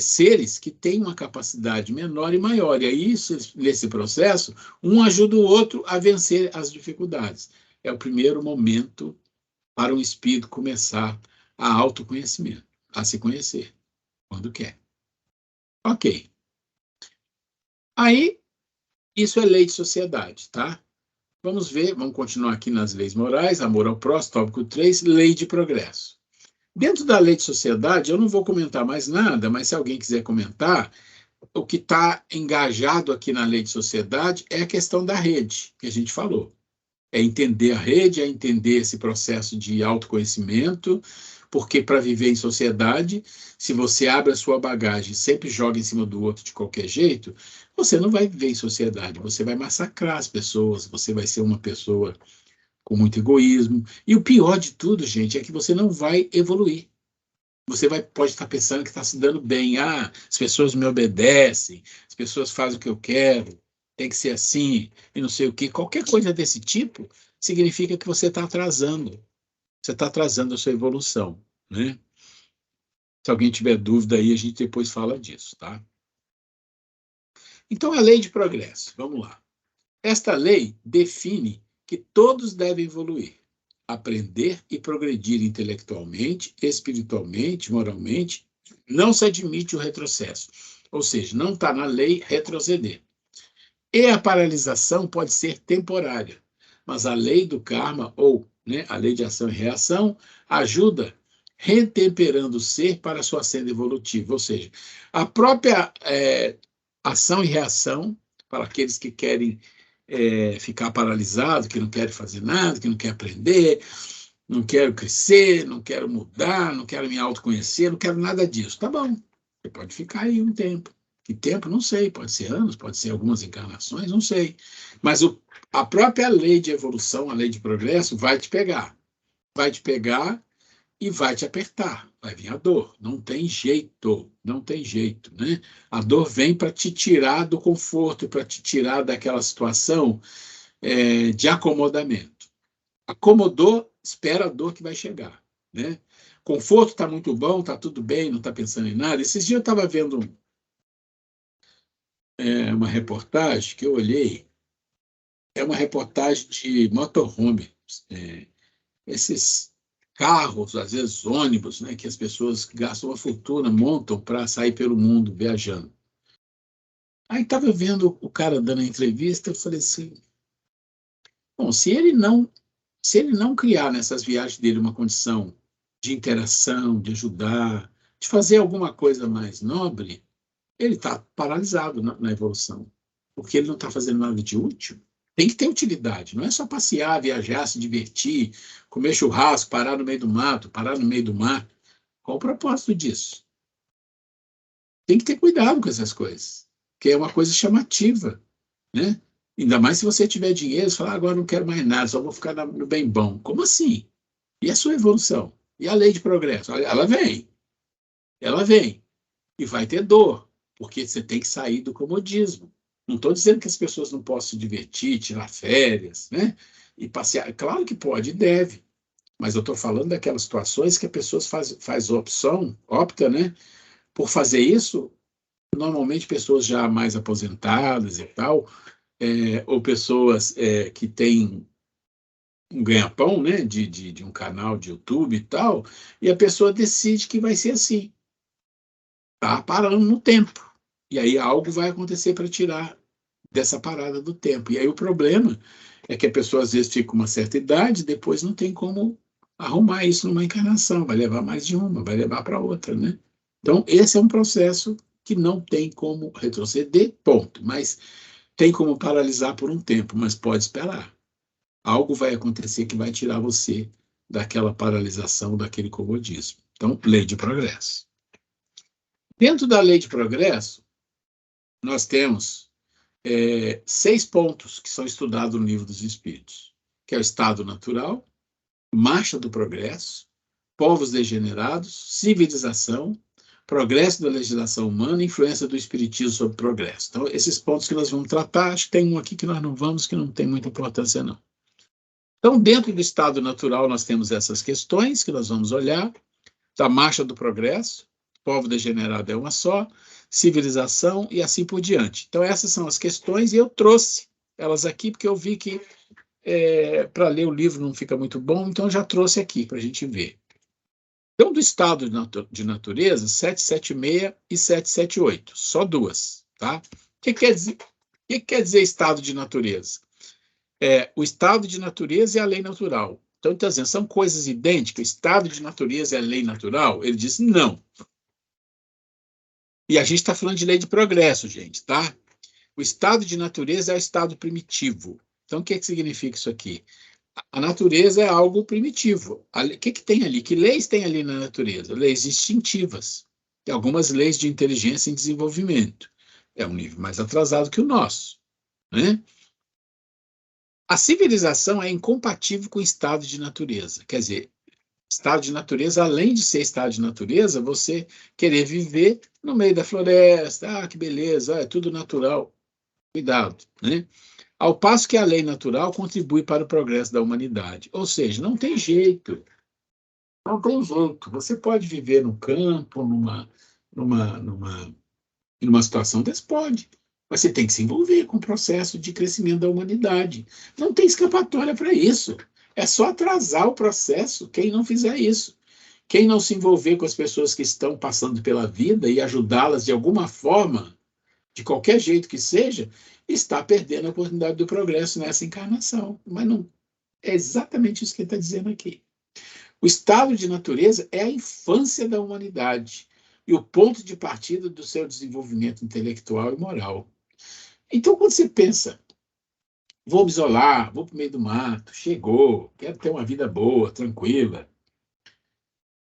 seres que têm uma capacidade menor e maior, e aí, nesse processo, um ajuda o outro a vencer as dificuldades. É o primeiro momento para um espírito começar a autoconhecimento, a se conhecer, quando quer. Ok. Aí, isso é lei de sociedade, tá? Vamos ver, vamos continuar aqui nas leis morais, amor ao próximo, tópico 3, lei de progresso. Dentro da lei de sociedade, eu não vou comentar mais nada, mas se alguém quiser comentar, o que está engajado aqui na lei de sociedade é a questão da rede, que a gente falou. É entender a rede, é entender esse processo de autoconhecimento, porque para viver em sociedade, se você abre a sua bagagem e sempre joga em cima do outro de qualquer jeito, você não vai viver em sociedade, você vai massacrar as pessoas, você vai ser uma pessoa com muito egoísmo. E o pior de tudo, gente, é que você não vai evoluir. Você pode estar pensando que está se dando bem. Ah, as pessoas me obedecem, as pessoas fazem o que eu quero, tem que ser assim, e não sei o quê. Qualquer coisa desse tipo significa que você está atrasando. Você está atrasando a sua evolução, né? Se alguém tiver dúvida aí, a gente depois fala disso, tá? Então, a lei de progresso, vamos lá. Esta lei define que todos devem evoluir, aprender e progredir intelectualmente, espiritualmente, moralmente. Não se admite o retrocesso, ou seja, não está na lei retroceder. E a paralisação pode ser temporária, mas a lei do karma, ou a lei de ação e reação, ajuda retemperando o ser para a sua senda evolutiva, ou seja, a própria ação e reação, para aqueles que querem ficar paralisado, que não querem fazer nada, que não querem aprender, não quero crescer, não quero mudar, não quero me autoconhecer, não quero nada disso. Tá bom, você pode ficar aí um tempo. Que tempo? Não sei, pode ser anos, pode ser algumas encarnações, não sei. Mas a própria lei de evolução, a lei de progresso, vai te pegar. Vai te pegar e vai te apertar. Vai vir a dor. Não tem jeito, não tem jeito, né? A dor vem para te tirar do conforto, para te tirar daquela situação de acomodamento. Acomodou, espera a dor que vai chegar, né? Conforto está muito bom, está tudo bem, não está pensando em nada. Esses dias eu estava vendo uma reportagem que eu olhei, é uma reportagem de motorhome, esses carros, às vezes ônibus, né, que as pessoas gastam uma fortuna, montam para sair pelo mundo viajando. Aí estava vendo o cara dando a entrevista, eu falei assim, bom, se ele não criar nessas viagens dele uma condição de interação, de ajudar, de fazer alguma coisa mais nobre, ele está paralisado na evolução, porque ele não está fazendo nada de útil. Tem que ter utilidade, não é só passear, viajar, se divertir, comer churrasco, parar no meio do mato, parar no meio do mar. Qual o propósito disso? Tem que ter cuidado com essas coisas, que é uma coisa chamativa, né? Ainda mais se você tiver dinheiro, você fala, agora não quero mais nada, só vou ficar no bem bom. Como assim? E a sua evolução? E a lei de progresso? Ela vem. E vai ter dor. porque você tem que sair do comodismo. Não estou dizendo que as pessoas não possam se divertir, tirar férias, né? E passear. Claro que pode e deve, mas eu estou falando daquelas situações que a pessoa faz opta, né, por fazer isso, normalmente pessoas já mais aposentadas e tal, ou pessoas que têm um ganha-pão, né, de um canal de YouTube e tal, e a pessoa decide que vai ser assim. Tá parando no tempo. E aí algo vai acontecer para tirar dessa parada do tempo. E aí o problema é que a pessoa às vezes fica com uma certa idade, depois não tem como arrumar isso numa encarnação, vai levar mais de uma, vai levar para outra, né? Então, esse é um processo que não tem como retroceder, ponto. Mas tem como paralisar por um tempo, mas pode esperar. Algo vai acontecer que vai tirar você daquela paralisação, daquele comodismo. Então, lei de progresso. Dentro da lei de progresso, nós temos 6 pontos que são estudados no Livro dos Espíritos, que é o estado natural, marcha do progresso, povos degenerados, civilização, progresso da legislação humana e influência do espiritismo sobre o progresso. Então, esses pontos que nós vamos tratar, acho que tem um aqui que nós não vamos, que não tem muita importância, não. Então, dentro do estado natural, nós temos essas questões que nós vamos olhar, da marcha do progresso, povo degenerado é uma só, civilização e assim por diante. Então, essas são as questões e eu trouxe elas aqui porque eu vi que para ler o livro não fica muito bom, então eu já trouxe aqui para a gente ver. Então, do estado de natureza, 776 e 778, só duas, tá? O que quer dizer estado de natureza? O estado de natureza é a lei natural. Então, ele está dizendo, são coisas idênticas? O estado de natureza é a lei natural? Ele diz, não. E a gente está falando de lei de progresso, gente, tá? O estado de natureza é o estado primitivo. Então, o que significa isso aqui? A natureza é algo primitivo. O que tem ali? Que leis tem ali na natureza? Leis instintivas. Tem algumas leis de inteligência em desenvolvimento. É um nível mais atrasado que o nosso, né? A civilização é incompatível com o estado de natureza. Quer dizer, estado de natureza, além de ser estado de natureza, você querer viver no meio da floresta, que beleza, é tudo natural. Cuidado, né? Ao passo que a lei natural contribui para o progresso da humanidade. Ou seja, não tem jeito. Não tem jeito. Você pode viver no campo, numa situação dessa, pode. Mas você tem que se envolver com o processo de crescimento da humanidade. Não tem escapatória para isso. É só atrasar o processo quem não fizer isso. Quem não se envolver com as pessoas que estão passando pela vida e ajudá-las de alguma forma, de qualquer jeito que seja, está perdendo a oportunidade do progresso nessa encarnação. Mas não é exatamente isso que ele está dizendo aqui. O estado de natureza é a infância da humanidade e o ponto de partida do seu desenvolvimento intelectual e moral. Então, quando você pensa, vou me isolar, vou para o meio do mato, chegou, quero ter uma vida boa, tranquila,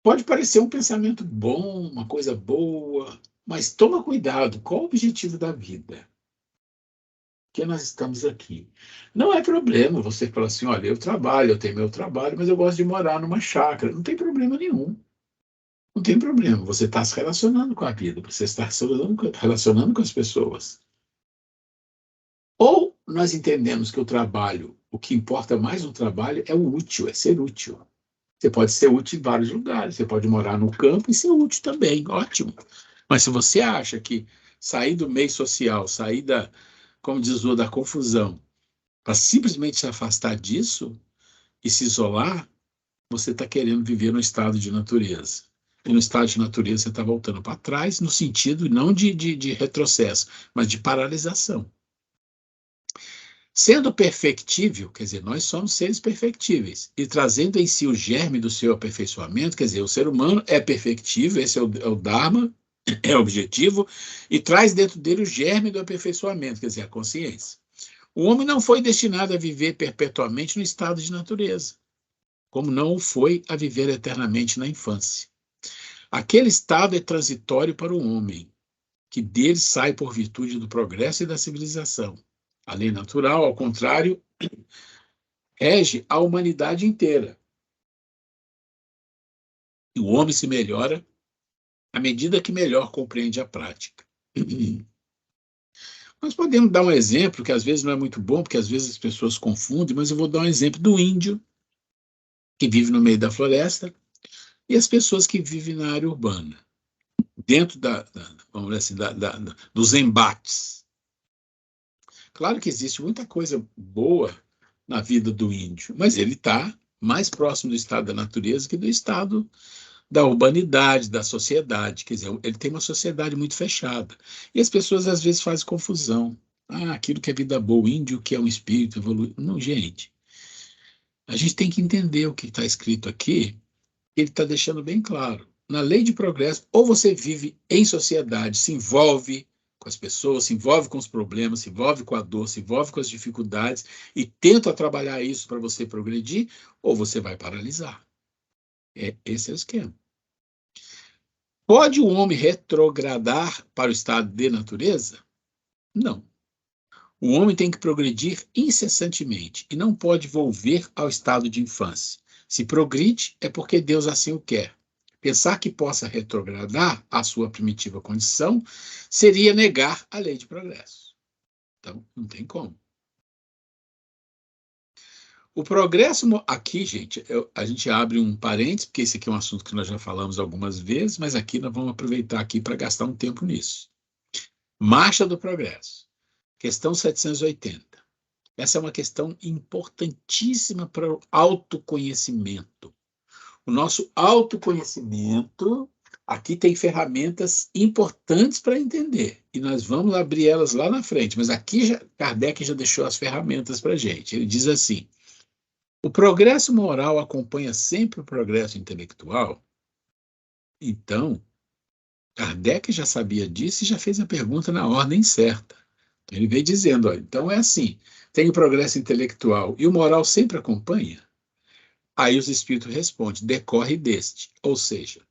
pode parecer um pensamento bom, uma coisa boa, mas toma cuidado, qual o objetivo da vida? Que nós estamos aqui. Não é problema você falar assim, olha, eu trabalho, eu tenho meu trabalho, mas eu gosto de morar numa chácara. Não tem problema nenhum. Não tem problema. Você está se relacionando com a vida, você está se relacionando com as pessoas. Ou nós entendemos que o trabalho, o que importa mais no trabalho é o útil, é ser útil. Você pode ser útil em vários lugares, você pode morar no campo e ser útil também, ótimo. Mas se você acha que sair do meio social, sair da, como diz o, da confusão, para simplesmente se afastar disso e se isolar, você está querendo viver no estado de natureza. E no estado de natureza você está voltando para trás, no sentido não de retrocesso, mas de paralisação. Sendo perfectível, quer dizer, nós somos seres perfectíveis, e trazendo em si o germe do seu aperfeiçoamento, quer dizer, o ser humano é perfectível, esse é o Dharma, é o objetivo, e traz dentro dele o germe do aperfeiçoamento, quer dizer, a consciência. O homem não foi destinado a viver perpetuamente no estado de natureza, como não o foi a viver eternamente na infância. Aquele estado é transitório para o homem, que dele sai por virtude do progresso e da civilização. A lei natural, ao contrário, rege a humanidade inteira. E o homem se melhora à medida que melhor compreende a prática. Nós podemos dar um exemplo, que às vezes não é muito bom, porque às vezes as pessoas confundem, mas eu vou dar um exemplo do índio, que vive no meio da floresta, e as pessoas que vivem na área urbana, dentro vamos dizer assim, dos embates. Claro que existe muita coisa boa na vida do índio, mas ele está mais próximo do estado da natureza que do estado da urbanidade, da sociedade. Quer dizer, ele tem uma sociedade muito fechada. E as pessoas às vezes fazem confusão. Ah, aquilo que é vida boa, o índio que é um espírito evoluído. Não, gente. A gente tem que entender o que está escrito aqui. Ele está deixando bem claro. Na lei de progresso, ou você vive em sociedade, se envolve com as pessoas, se envolve com os problemas, se envolve com a dor, se envolve com as dificuldades e tenta trabalhar isso para você progredir, ou você vai paralisar. Esse é o esquema. Pode o homem retrogradar para o estado de natureza? Não. O homem tem que progredir incessantemente e não pode volver ao estado de infância. Se progride, é porque Deus assim o quer. Pensar que possa retrogradar à sua primitiva condição seria negar a lei de progresso. Então, não tem como. O progresso, aqui, gente, a gente abre um parênteses, porque esse aqui é um assunto que nós já falamos algumas vezes, mas aqui nós vamos aproveitar aqui para gastar um tempo nisso. Marcha do progresso. Questão 780. Essa é uma questão importantíssima para o autoconhecimento. O nosso autoconhecimento, aqui tem ferramentas importantes para entender, e nós vamos abrir elas lá na frente, mas aqui Kardec já deixou as ferramentas para a gente. Ele diz assim: o progresso moral acompanha sempre o progresso intelectual? Então, Kardec já sabia disso e já fez a pergunta na ordem certa. Ele veio dizendo, ó, então é assim, tem o progresso intelectual e o moral sempre acompanha? Aí os espíritos respondem, decorre deste, ou seja,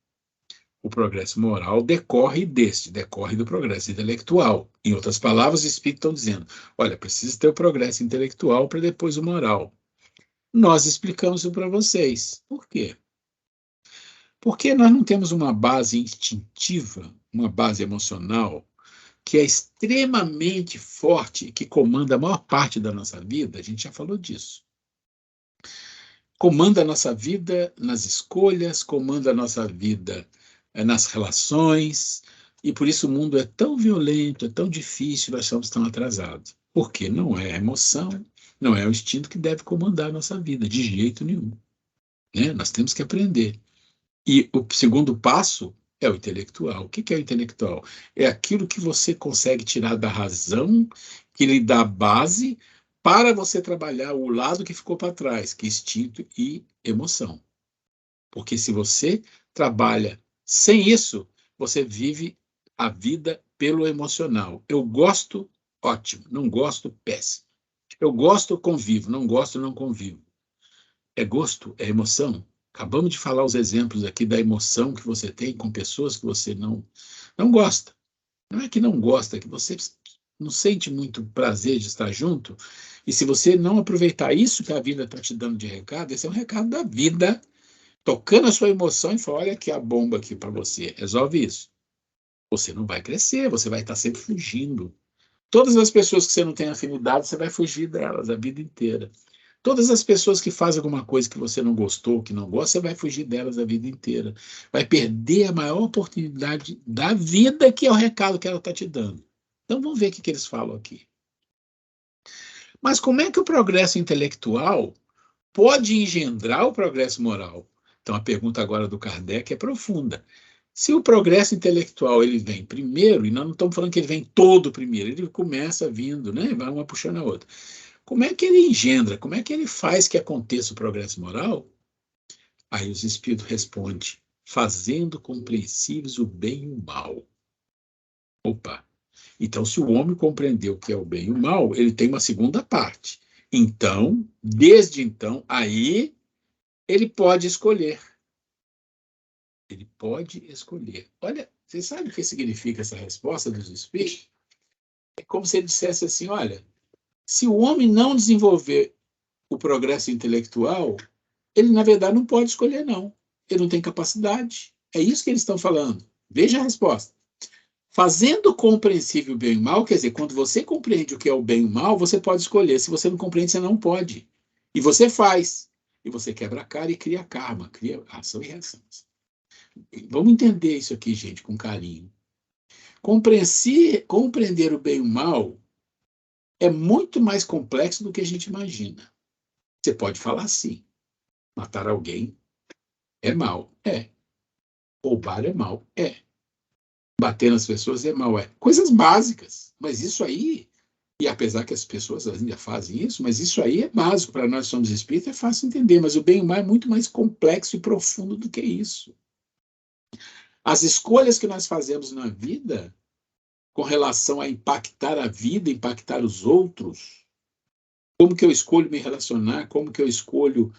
o progresso moral decorre do progresso intelectual. Em outras palavras, os espíritos estão dizendo, olha, precisa ter o progresso intelectual para depois o moral. Nós explicamos isso para vocês. Por quê? Porque nós não temos uma base instintiva, uma base emocional, que é extremamente forte, que comanda a maior parte da nossa vida, a gente já falou disso. Comanda a nossa vida nas escolhas, comanda a nossa vida nas relações, e por isso o mundo é tão violento, é tão difícil, nós estamos tão atrasados. Porque não é a emoção, não é o instinto que deve comandar a nossa vida, de jeito nenhum. Né? Nós temos que aprender. E o segundo passo é o intelectual. O que é o intelectual? É aquilo que você consegue tirar da razão, que lhe dá base para você trabalhar o lado que ficou para trás, que é instinto e emoção. Porque se você trabalha sem isso, você vive a vida pelo emocional. Eu gosto, ótimo. Não gosto, péssimo. Eu gosto, convivo. Não gosto, não convivo. É gosto, é emoção. Acabamos de falar os exemplos aqui da emoção que você tem com pessoas que você não gosta. Não é que não gosta, é que você não sente muito prazer de estar junto. E se você não aproveitar isso que a vida está te dando de recado, esse é um recado da vida, tocando a sua emoção e falar, olha aqui a bomba aqui para você, resolve isso. Você não vai crescer, você vai estar sempre fugindo. Todas as pessoas que você não tem afinidade, você vai fugir delas a vida inteira. Todas as pessoas que fazem alguma coisa que você não gostou, que não gosta, você vai fugir delas a vida inteira. Vai perder a maior oportunidade da vida, que é o recado que ela está te dando. Então, vamos ver o que eles falam aqui. Mas como é que o progresso intelectual pode engendrar o progresso moral? Então, a pergunta agora do Kardec é profunda. Se o progresso intelectual ele vem primeiro, e nós não estamos falando que ele vem todo primeiro, ele começa vindo, né? Vai uma puxando a outra. Como é que ele engendra? Como é que ele faz que aconteça o progresso moral? Aí os espíritos respondem, fazendo compreensíveis o bem e o mal. Opa! Então, se o homem compreendeu o que é o bem e o mal, ele tem uma segunda parte. Então, desde então, aí ele pode escolher. Ele pode escolher. Olha, vocês sabem o que significa essa resposta dos espíritos? É como se ele dissesse assim, olha, se o homem não desenvolver o progresso intelectual, ele, na verdade, não pode escolher, não. Ele não tem capacidade. É isso que eles estão falando. Veja a resposta. Fazendo compreensível o bem e o mal, quer dizer, quando você compreende o que é o bem e o mal, você pode escolher. Se você não compreende, você não pode. E você faz. E você quebra a cara e cria karma, cria ação e reação. Vamos entender isso aqui, gente, com carinho. Compreender o bem e o mal é muito mais complexo do que a gente imagina. Você pode falar assim: matar alguém é mal. É. Roubar é mal. É. Bater nas pessoas é mal. É. Coisas básicas. Mas isso aí, e apesar que as pessoas ainda fazem isso, mas isso aí é básico. Para nós que somos espíritas, é fácil entender. Mas o bem e o mal é muito mais complexo e profundo do que isso. As escolhas que nós fazemos na vida, com relação a impactar a vida, impactar os outros, como que eu escolho me relacionar, como que eu escolho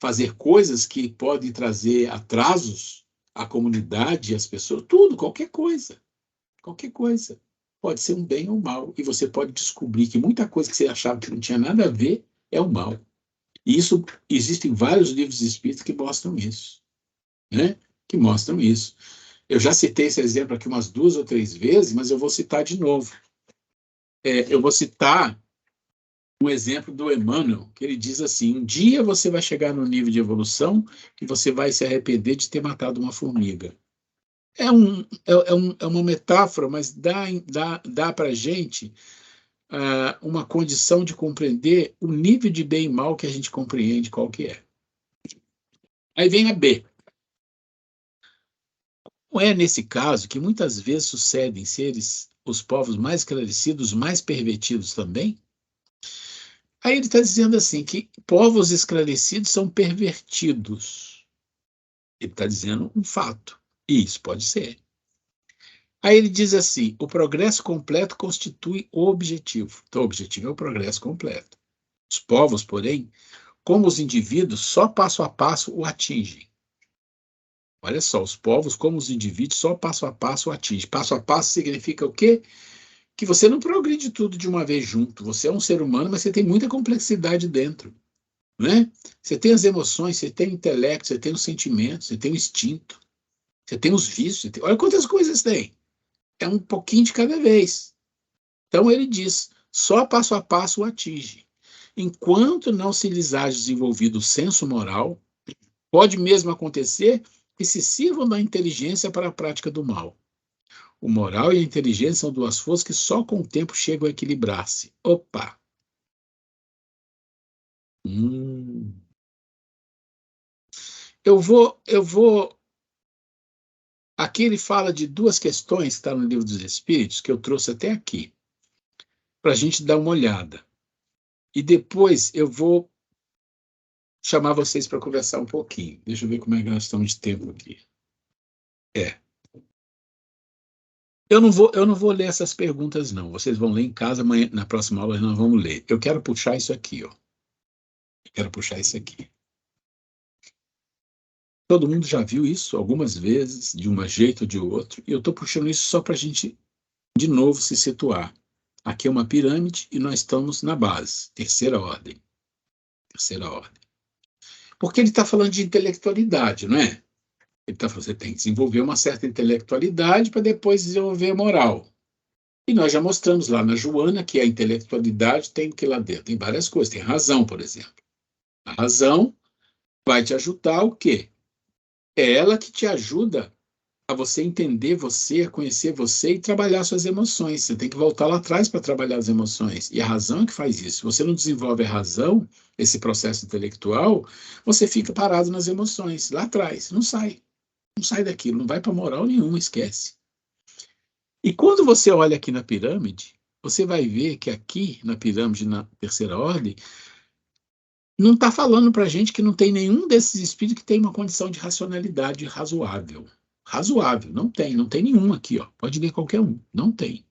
fazer coisas que podem trazer atrasos à comunidade, às pessoas, tudo, qualquer coisa. Qualquer coisa. Pode ser um bem ou um mal. E você pode descobrir que muita coisa que você achava que não tinha nada a ver é o mal. E isso, existem vários livros espíritas que mostram isso. Né? Que mostram isso. Eu já citei esse exemplo aqui umas 2 ou 3 vezes, mas eu vou citar de novo. Eu vou citar um exemplo do Emmanuel, que ele diz assim: um dia você vai chegar no nível de evolução que você vai se arrepender de ter matado uma formiga. É uma metáfora, mas dá para a gente uma condição de compreender o nível de bem e mal que a gente compreende qual que é. Aí vem a B. Não é nesse caso que muitas vezes sucedem seres, os povos mais esclarecidos, mais pervertidos também? Aí ele está dizendo assim, que povos esclarecidos são pervertidos. Ele está dizendo um fato. E isso pode ser. Aí ele diz assim, o progresso completo constitui o objetivo. Então, o objetivo é o progresso completo. Os povos, porém, como os indivíduos, só passo a passo o atingem. Olha só, os povos, como os indivíduos, só passo a passo o atingem. Passo a passo significa o quê? Que você não progride tudo de uma vez junto. Você é um ser humano, mas você tem muita complexidade dentro. Né? Você tem as emoções, você tem o intelecto, você tem os sentimentos, você tem o instinto, você tem os vícios. Olha quantas coisas tem. É um pouquinho de cada vez. Então ele diz, só passo a passo o atinge. Enquanto não se lhes haja desenvolvido o senso moral, pode mesmo acontecer que se sirvam da inteligência para a prática do mal. O moral e a inteligência são 2 forças que só com o tempo chegam a equilibrar-se. Opa! Eu vou... Aqui ele fala de 2 questões que está no Livro dos Espíritos, que eu trouxe até aqui, para a gente dar uma olhada. E depois eu vou chamar vocês para conversar um pouquinho. Deixa eu ver como é que nós estamos de tempo aqui. Eu não vou ler essas perguntas, não. Vocês vão ler em casa, amanhã, na próxima aula nós vamos ler. Eu quero puxar isso aqui, ó. Quero puxar isso aqui. Todo mundo já viu isso algumas vezes, de um jeito ou de outro, e eu estou puxando isso só para a gente, de novo, se situar. Aqui é uma pirâmide e nós estamos na base, terceira ordem. Terceira ordem. Porque ele está falando de intelectualidade, não é? Ele está falando, você tem que desenvolver uma certa intelectualidade para depois desenvolver a moral. E nós já mostramos lá na Joana que a intelectualidade tem o que lá dentro? Tem várias coisas. Tem razão, por exemplo. A razão vai te ajudar o quê? É ela que te ajuda a você entender você, a conhecer você e trabalhar suas emoções. Você tem que voltar lá atrás para trabalhar as emoções. E a razão é que faz isso. Se você não desenvolve a razão, esse processo intelectual, você fica parado nas emoções, lá atrás. Não sai. Não sai daquilo. Não vai para moral nenhuma, esquece. E quando você olha aqui na pirâmide, você vai ver que aqui na pirâmide, na terceira ordem, não está falando para a gente que não tem nenhum desses espíritos que tem uma condição de racionalidade razoável. Razoável, não tem nenhum aqui, ó. Pode ler qualquer um, não tem.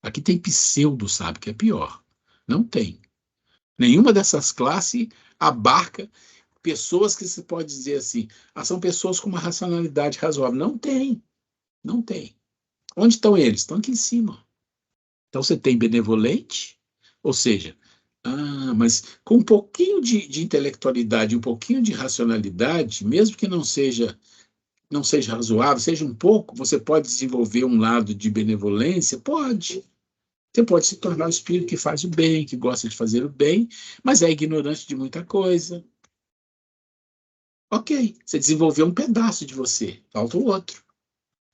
Aqui tem pseudo, sabe, que é pior. Não tem. Nenhuma dessas classes abarca pessoas que se pode dizer assim, são pessoas com uma racionalidade razoável. Não tem. Não tem. Onde estão eles? Estão aqui em cima. Então você tem benevolente, ou seja, mas com um pouquinho de intelectualidade, um pouquinho de racionalidade, mesmo que não seja não seja razoável, seja um pouco, você pode desenvolver um lado de benevolência? Pode. Você pode se tornar um espírito que faz o bem, que gosta de fazer o bem, mas é ignorante de muita coisa. Ok, você desenvolveu um pedaço de você, falta o outro.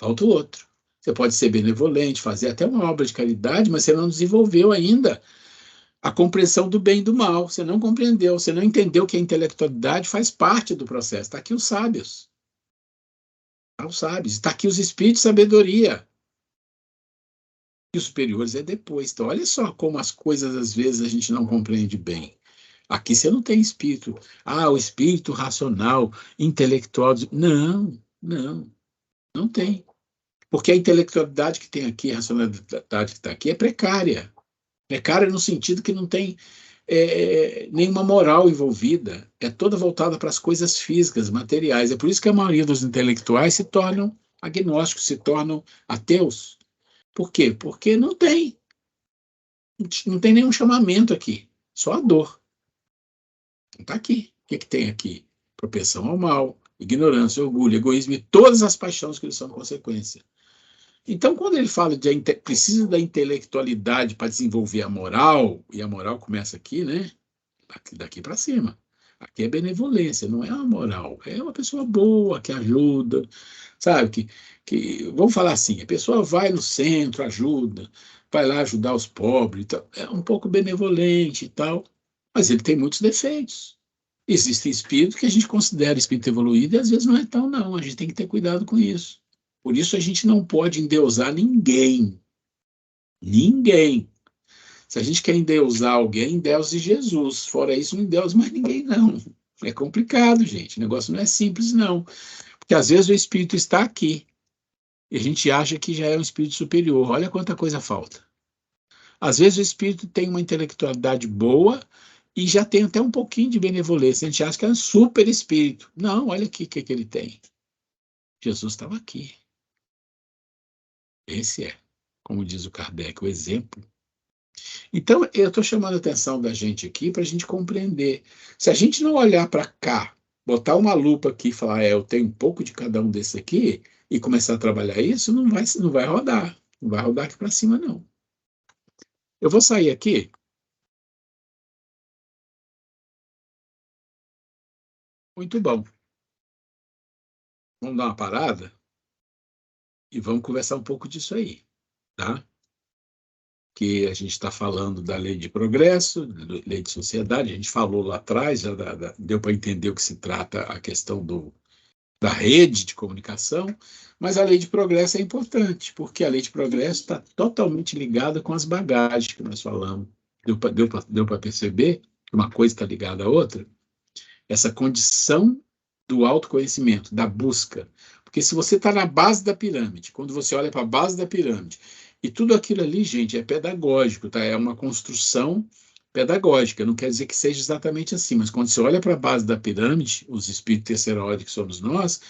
Falta o outro. Você pode ser benevolente, fazer até uma obra de caridade, mas você não desenvolveu ainda a compreensão do bem e do mal. Você não compreendeu, você não entendeu que a intelectualidade faz parte do processo. Está aqui os sábios. Está os sábios. Está aqui os espíritos de sabedoria. E os superiores é depois. Então, olha só como as coisas, às vezes, a gente não compreende bem. Aqui você não tem espírito. Ah, o espírito racional, intelectual. Não, não, não tem. Porque a intelectualidade que tem aqui, a racionalidade que está aqui, é precária. Precária no sentido que não tem nenhuma moral envolvida. É toda voltada para as coisas físicas, materiais. É por isso que a maioria dos intelectuais se tornam agnósticos, se tornam ateus. Por quê? Porque não tem. Não tem nenhum chamamento aqui. Só a dor. Não está aqui. O que tem aqui? Propensão ao mal, ignorância, orgulho, egoísmo e todas as paixões que eles são consequência. Então, quando ele fala de precisa da intelectualidade para desenvolver a moral, e a moral começa aqui, né? Daqui para cima. Aqui é benevolência, não é a moral. É uma pessoa boa, que ajuda, sabe? Vamos falar assim, a pessoa vai no centro, ajuda, vai lá ajudar os pobres, então, é um pouco benevolente e tal, mas ele tem muitos defeitos. Existem espíritos que a gente considera espírito evoluído e às vezes não é tão, não. A gente tem que ter cuidado com isso. Por isso a gente não pode endeusar ninguém. Ninguém. Se a gente quer endeusar alguém, endeuse Jesus. Fora isso, não endeuse mais ninguém, não. É complicado, gente. O negócio não é simples, não. Porque às vezes o espírito está aqui. E a gente acha que já é um espírito superior. Olha quanta coisa falta. Às vezes o espírito tem uma intelectualidade boa e já tem até um pouquinho de benevolência. A gente acha que é um super espírito. Não, olha aqui o que ele tem. Jesus estava aqui. Esse é, como diz o Kardec, o exemplo. Então, eu estou chamando a atenção da gente aqui para a gente compreender. Se a gente não olhar para cá, botar uma lupa aqui e falar, eu tenho um pouco de cada um desse aqui, e começar a trabalhar isso, não vai rodar. Não vai rodar aqui para cima, não. Eu vou sair aqui. Muito bom. Vamos dar uma parada e vamos conversar um pouco disso aí, tá? Que a gente está falando da lei de progresso, da lei de sociedade, a gente falou lá atrás, já deu para entender o que se trata a questão da rede de comunicação, mas a lei de progresso é importante, porque a lei de progresso está totalmente ligada com as bagagens que nós falamos. Deu para perceber que uma coisa está ligada à outra? Essa condição do autoconhecimento, da busca. Porque se você está na base da pirâmide, quando você olha para a base da pirâmide, e tudo aquilo ali, gente, é pedagógico, tá? É uma construção pedagógica. Não quer dizer que seja exatamente assim, mas quando você olha para a base da pirâmide, os espíritos terceira ordem que somos nós,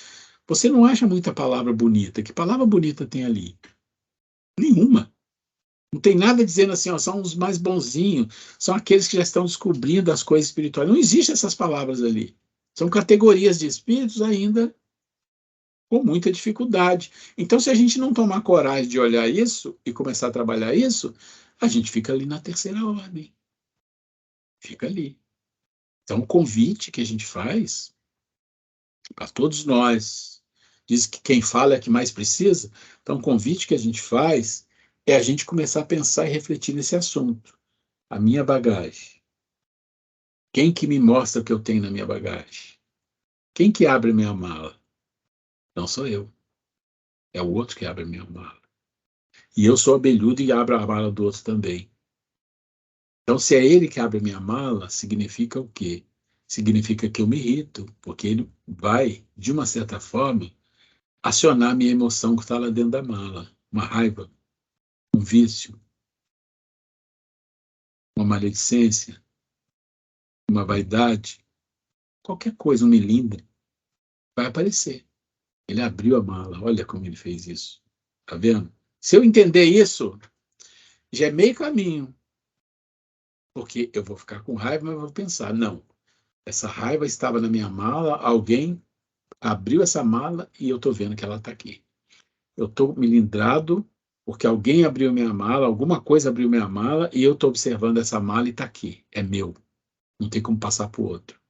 você não acha muita palavra bonita. Que palavra bonita tem ali? Nenhuma. Não tem nada dizendo assim, ó, são os mais bonzinhos, são aqueles que já estão descobrindo as coisas espirituais. Não existem essas palavras ali. São categorias de espíritos ainda com muita dificuldade. Então, se a gente não tomar coragem de olhar isso e começar a trabalhar isso, a gente fica ali na terceira ordem. Fica ali. Então, o convite que a gente faz para todos nós, diz que quem fala é que mais precisa, então o convite que a gente faz é a gente começar a pensar e refletir nesse assunto. A minha bagagem. Quem que me mostra o que eu tenho na minha bagagem? Quem que abre a minha mala? Não sou eu. É o outro que abre a minha mala. E eu sou abelhudo e abro a mala do outro também. Então, se é ele que abre a minha mala, significa o quê? Significa que eu me irrito, porque ele vai, de uma certa forma, acionar a minha emoção que está lá dentro da mala. Uma raiva, um vício, uma maledicência, uma vaidade, qualquer coisa, um melindre, vai aparecer. Ele abriu a mala, olha como ele fez isso. Tá vendo? Se eu entender isso, já é meio caminho. Porque eu vou ficar com raiva, mas vou pensar, não, essa raiva estava na minha mala, alguém abriu essa mala e eu estou vendo que ela está aqui. Eu estou melindrado porque alguém abriu minha mala, alguma coisa abriu minha mala e eu estou observando essa mala e está aqui. É meu. Não tem como passar para o outro.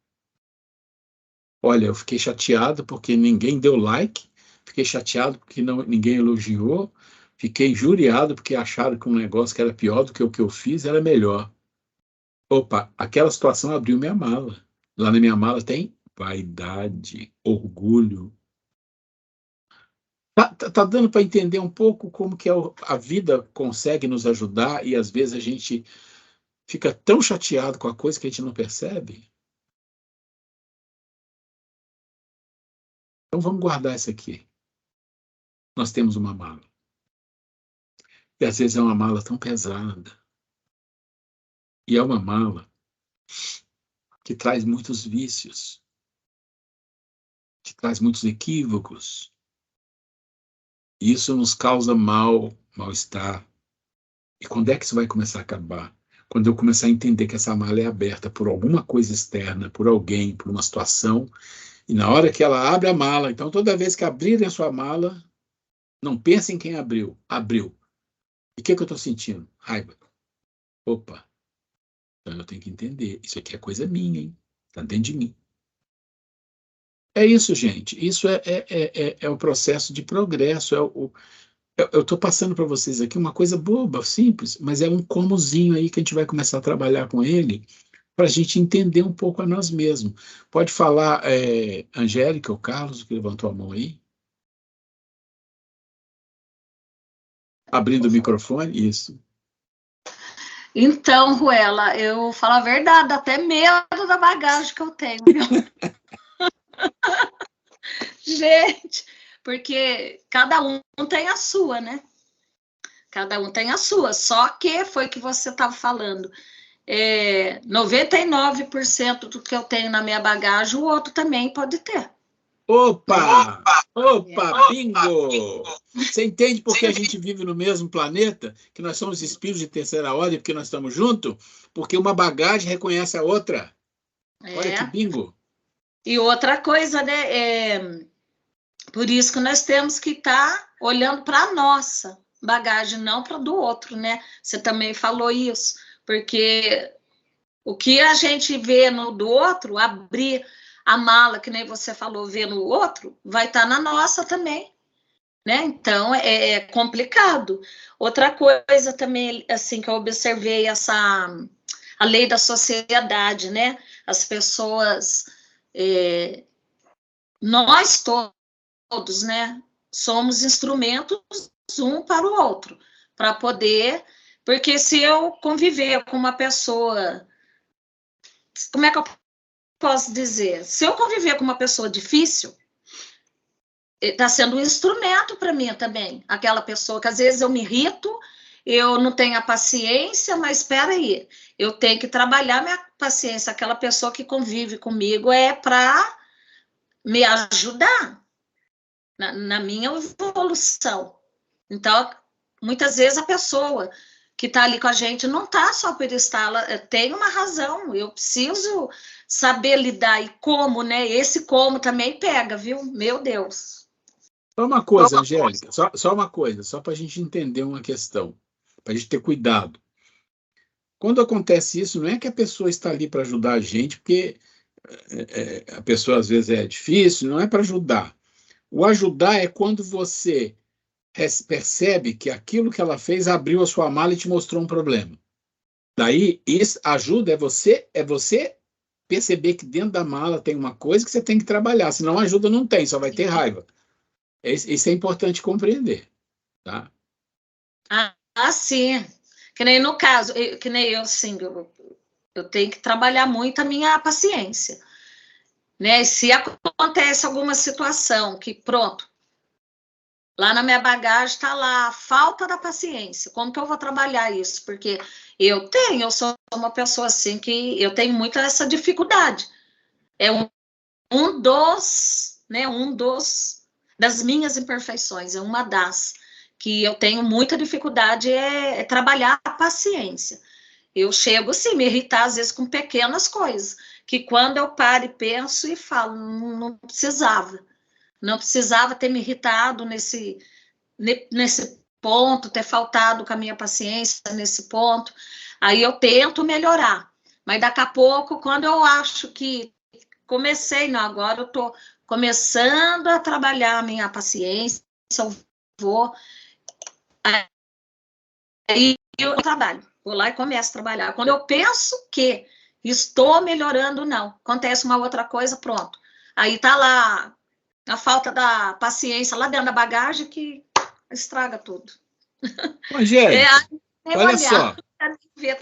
Olha, eu fiquei chateado porque ninguém deu like, fiquei chateado porque ninguém elogiou, fiquei injuriado porque acharam que um negócio que era pior do que o que eu fiz era melhor. Opa, aquela situação abriu minha mala. Lá na minha mala tem vaidade, orgulho. Tá dando para entender um pouco como que a vida consegue nos ajudar e às vezes a gente fica tão chateado com a coisa que a gente não percebe? Então vamos guardar isso aqui. Nós temos uma mala. E às vezes é uma mala tão pesada. E é uma mala que traz muitos vícios, que traz muitos equívocos. E isso nos causa mal-estar. E quando é que isso vai começar a acabar? Quando eu começar a entender que essa mala é aberta por alguma coisa externa, por alguém, por uma situação, e na hora que ela abre a mala, então toda vez que abrirem a sua mala, não pense em quem abriu. Abriu. E o que eu estou sentindo? Raiva. Opa, então eu tenho que entender. Isso aqui é coisa minha, hein? Está dentro de mim. É isso, gente. Isso é o processo de progresso. Eu estou passando para vocês aqui uma coisa boba, simples, mas é um comozinho aí que a gente vai começar a trabalhar com ele para a gente entender um pouco a nós mesmos. Pode falar, Angélica ou Carlos, que levantou a mão aí? Abrindo o microfone, isso. Então, Ruela, eu falo a verdade, dá até medo da bagagem que eu tenho, viu? Gente, porque cada um tem a sua, né? Cada um tem a sua. Só que foi que você estava falando. 99% do que eu tenho na minha bagagem, o outro também pode ter. Opa! Opa, bingo! Você entende por que a gente vive no mesmo planeta? Que nós somos espíritos de terceira ordem, porque nós estamos juntos? Porque uma bagagem reconhece a outra. Olha que bingo! E outra coisa, né? Por isso que nós temos que estar olhando para a nossa bagagem, não para do outro, né? Você também falou isso, porque o que a gente vê no do outro, abrir a mala, que nem você falou, ver no outro, vai estar na nossa também, né? Então, é complicado. Outra coisa também, assim, que eu observei, a lei da sociedade, né? As pessoas, nós todos, né? Somos instrumentos um para o outro, para poder, porque se eu conviver com uma pessoa, como é que eu posso dizer? Se eu conviver com uma pessoa difícil, está sendo um instrumento para mim também, aquela pessoa que às vezes eu me irrito, eu não tenho a paciência, mas espera aí, eu tenho que trabalhar minha paciência, aquela pessoa que convive comigo é para me ajudar na minha evolução. Então, muitas vezes a pessoa que está ali com a gente não está só por estar, ela tem uma razão, eu preciso saber lidar e como, né? Esse como também pega, viu? Meu Deus. Só uma coisa, Angélica, só uma coisa, só para a gente entender uma questão, para a gente ter cuidado. Quando acontece isso, não é que a pessoa está ali para ajudar a gente, porque a pessoa às vezes é difícil, não é para ajudar. O ajudar é quando você percebe que aquilo que ela fez abriu a sua mala e te mostrou um problema. Daí, isso ajuda é você perceber que dentro da mala tem uma coisa que você tem que trabalhar. Se não ajuda, não tem, só vai ter raiva. Isso é importante compreender, tá? Sim. Que nem no caso, que nem eu, assim, eu tenho que trabalhar muito a minha paciência, né? Se acontece alguma situação que, pronto, lá na minha bagagem está lá a falta da paciência. Como que eu vou trabalhar isso? Porque eu sou uma pessoa assim que eu tenho muito essa dificuldade. É das minhas imperfeições, é uma das que eu tenho muita dificuldade é trabalhar a paciência. Eu chego, sim, me irritar às vezes com pequenas coisas, que quando eu paro e penso e falo, não precisava. Não precisava ter me irritado nesse ponto, ter faltado com a minha paciência nesse ponto. Aí eu tento melhorar. Mas daqui a pouco, quando eu acho que comecei, não, agora eu estou começando a trabalhar a minha paciência, eu vou... Aí eu trabalho, vou lá e começo a trabalhar. Quando eu penso que estou melhorando, não. Acontece uma outra coisa, pronto. Aí está lá a falta da paciência lá dentro da bagagem que estraga tudo. Angélica, olha só.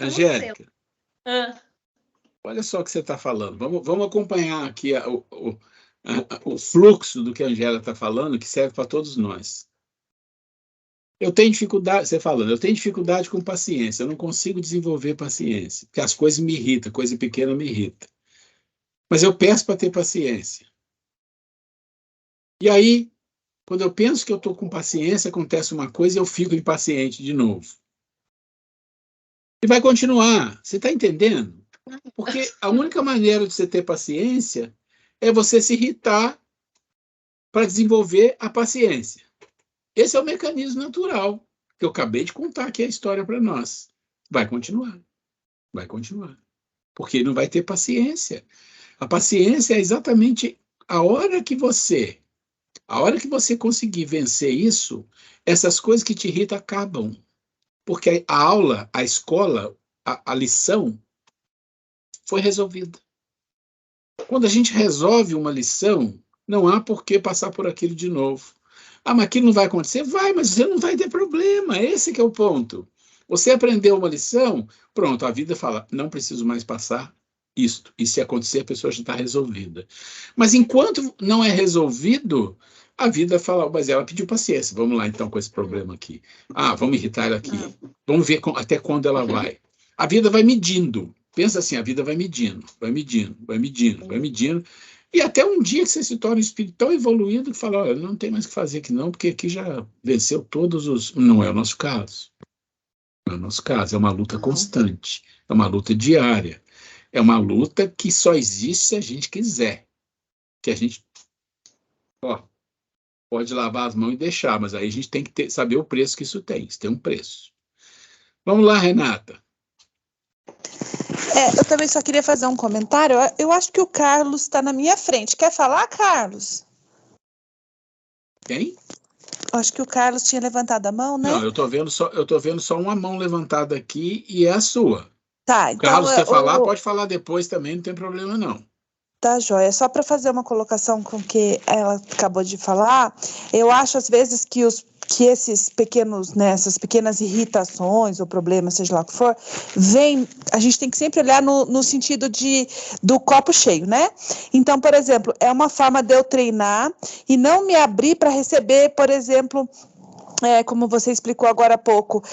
Angélica, olha só o que você está falando. Vamos acompanhar aqui o fluxo do que a Angélica está falando, que serve para todos nós. Eu tenho dificuldade, você falando, eu tenho dificuldade com paciência, eu não consigo desenvolver paciência, porque as coisas me irritam, coisa pequena me irrita. Mas eu peço para ter paciência. E aí, quando eu penso que eu estou com paciência, acontece uma coisa e eu fico impaciente de novo. E vai continuar, você está entendendo? Porque a única maneira de você ter paciência é você se irritar para desenvolver a paciência. Esse é o mecanismo natural, que eu acabei de contar aqui a história para nós. Vai continuar. Vai continuar. Porque não vai ter paciência. A paciência é exatamente a hora que você conseguir vencer isso, essas coisas que te irritam acabam. Porque a aula, a escola, a lição foi resolvida. Quando a gente resolve uma lição, não há por que passar por aquilo de novo. Ah, mas aquilo não vai acontecer? Vai, mas você não vai ter problema. Esse que é o ponto. Você aprendeu uma lição, pronto, a vida fala, não preciso mais passar isto. E se acontecer, a pessoa já está resolvida. Mas enquanto não é resolvido, a vida fala, mas ela pediu paciência. Vamos lá, então, com esse problema aqui. Ah, vamos irritar ela aqui. Vamos ver até quando ela vai. A vida vai medindo. Pensa assim, a vida vai medindo, vai medindo, vai medindo, vai medindo. E até um dia que você se torna um espírito tão evoluído que fala, olha, não tem mais o que fazer aqui não, porque aqui já venceu todos os... Não é o nosso caso. Não é o nosso caso, é uma luta constante, é uma luta diária, é uma luta que só existe se a gente quiser. Que a gente, pode lavar as mãos e deixar, mas aí a gente tem que saber o preço que isso tem. Isso tem um preço. Vamos lá, Renata. Eu também só queria fazer um comentário. Eu acho que o Carlos está na minha frente. Quer falar, Carlos? Quem? Acho que o Carlos tinha levantado a mão, né? Não, eu tô vendo só uma mão levantada aqui e é a sua. Tá, então... Carlos, quer falar? Pode falar depois também, não tem problema não. Tá, joia. Só para fazer uma colocação com o que ela acabou de falar, eu acho às vezes que esses pequenos, né, essas pequenas irritações ou problemas, seja lá o que for, a gente tem que sempre olhar no sentido do copo cheio, né? Então, por exemplo, é uma forma de eu treinar e não me abrir para receber, por exemplo, como você explicou agora há pouco,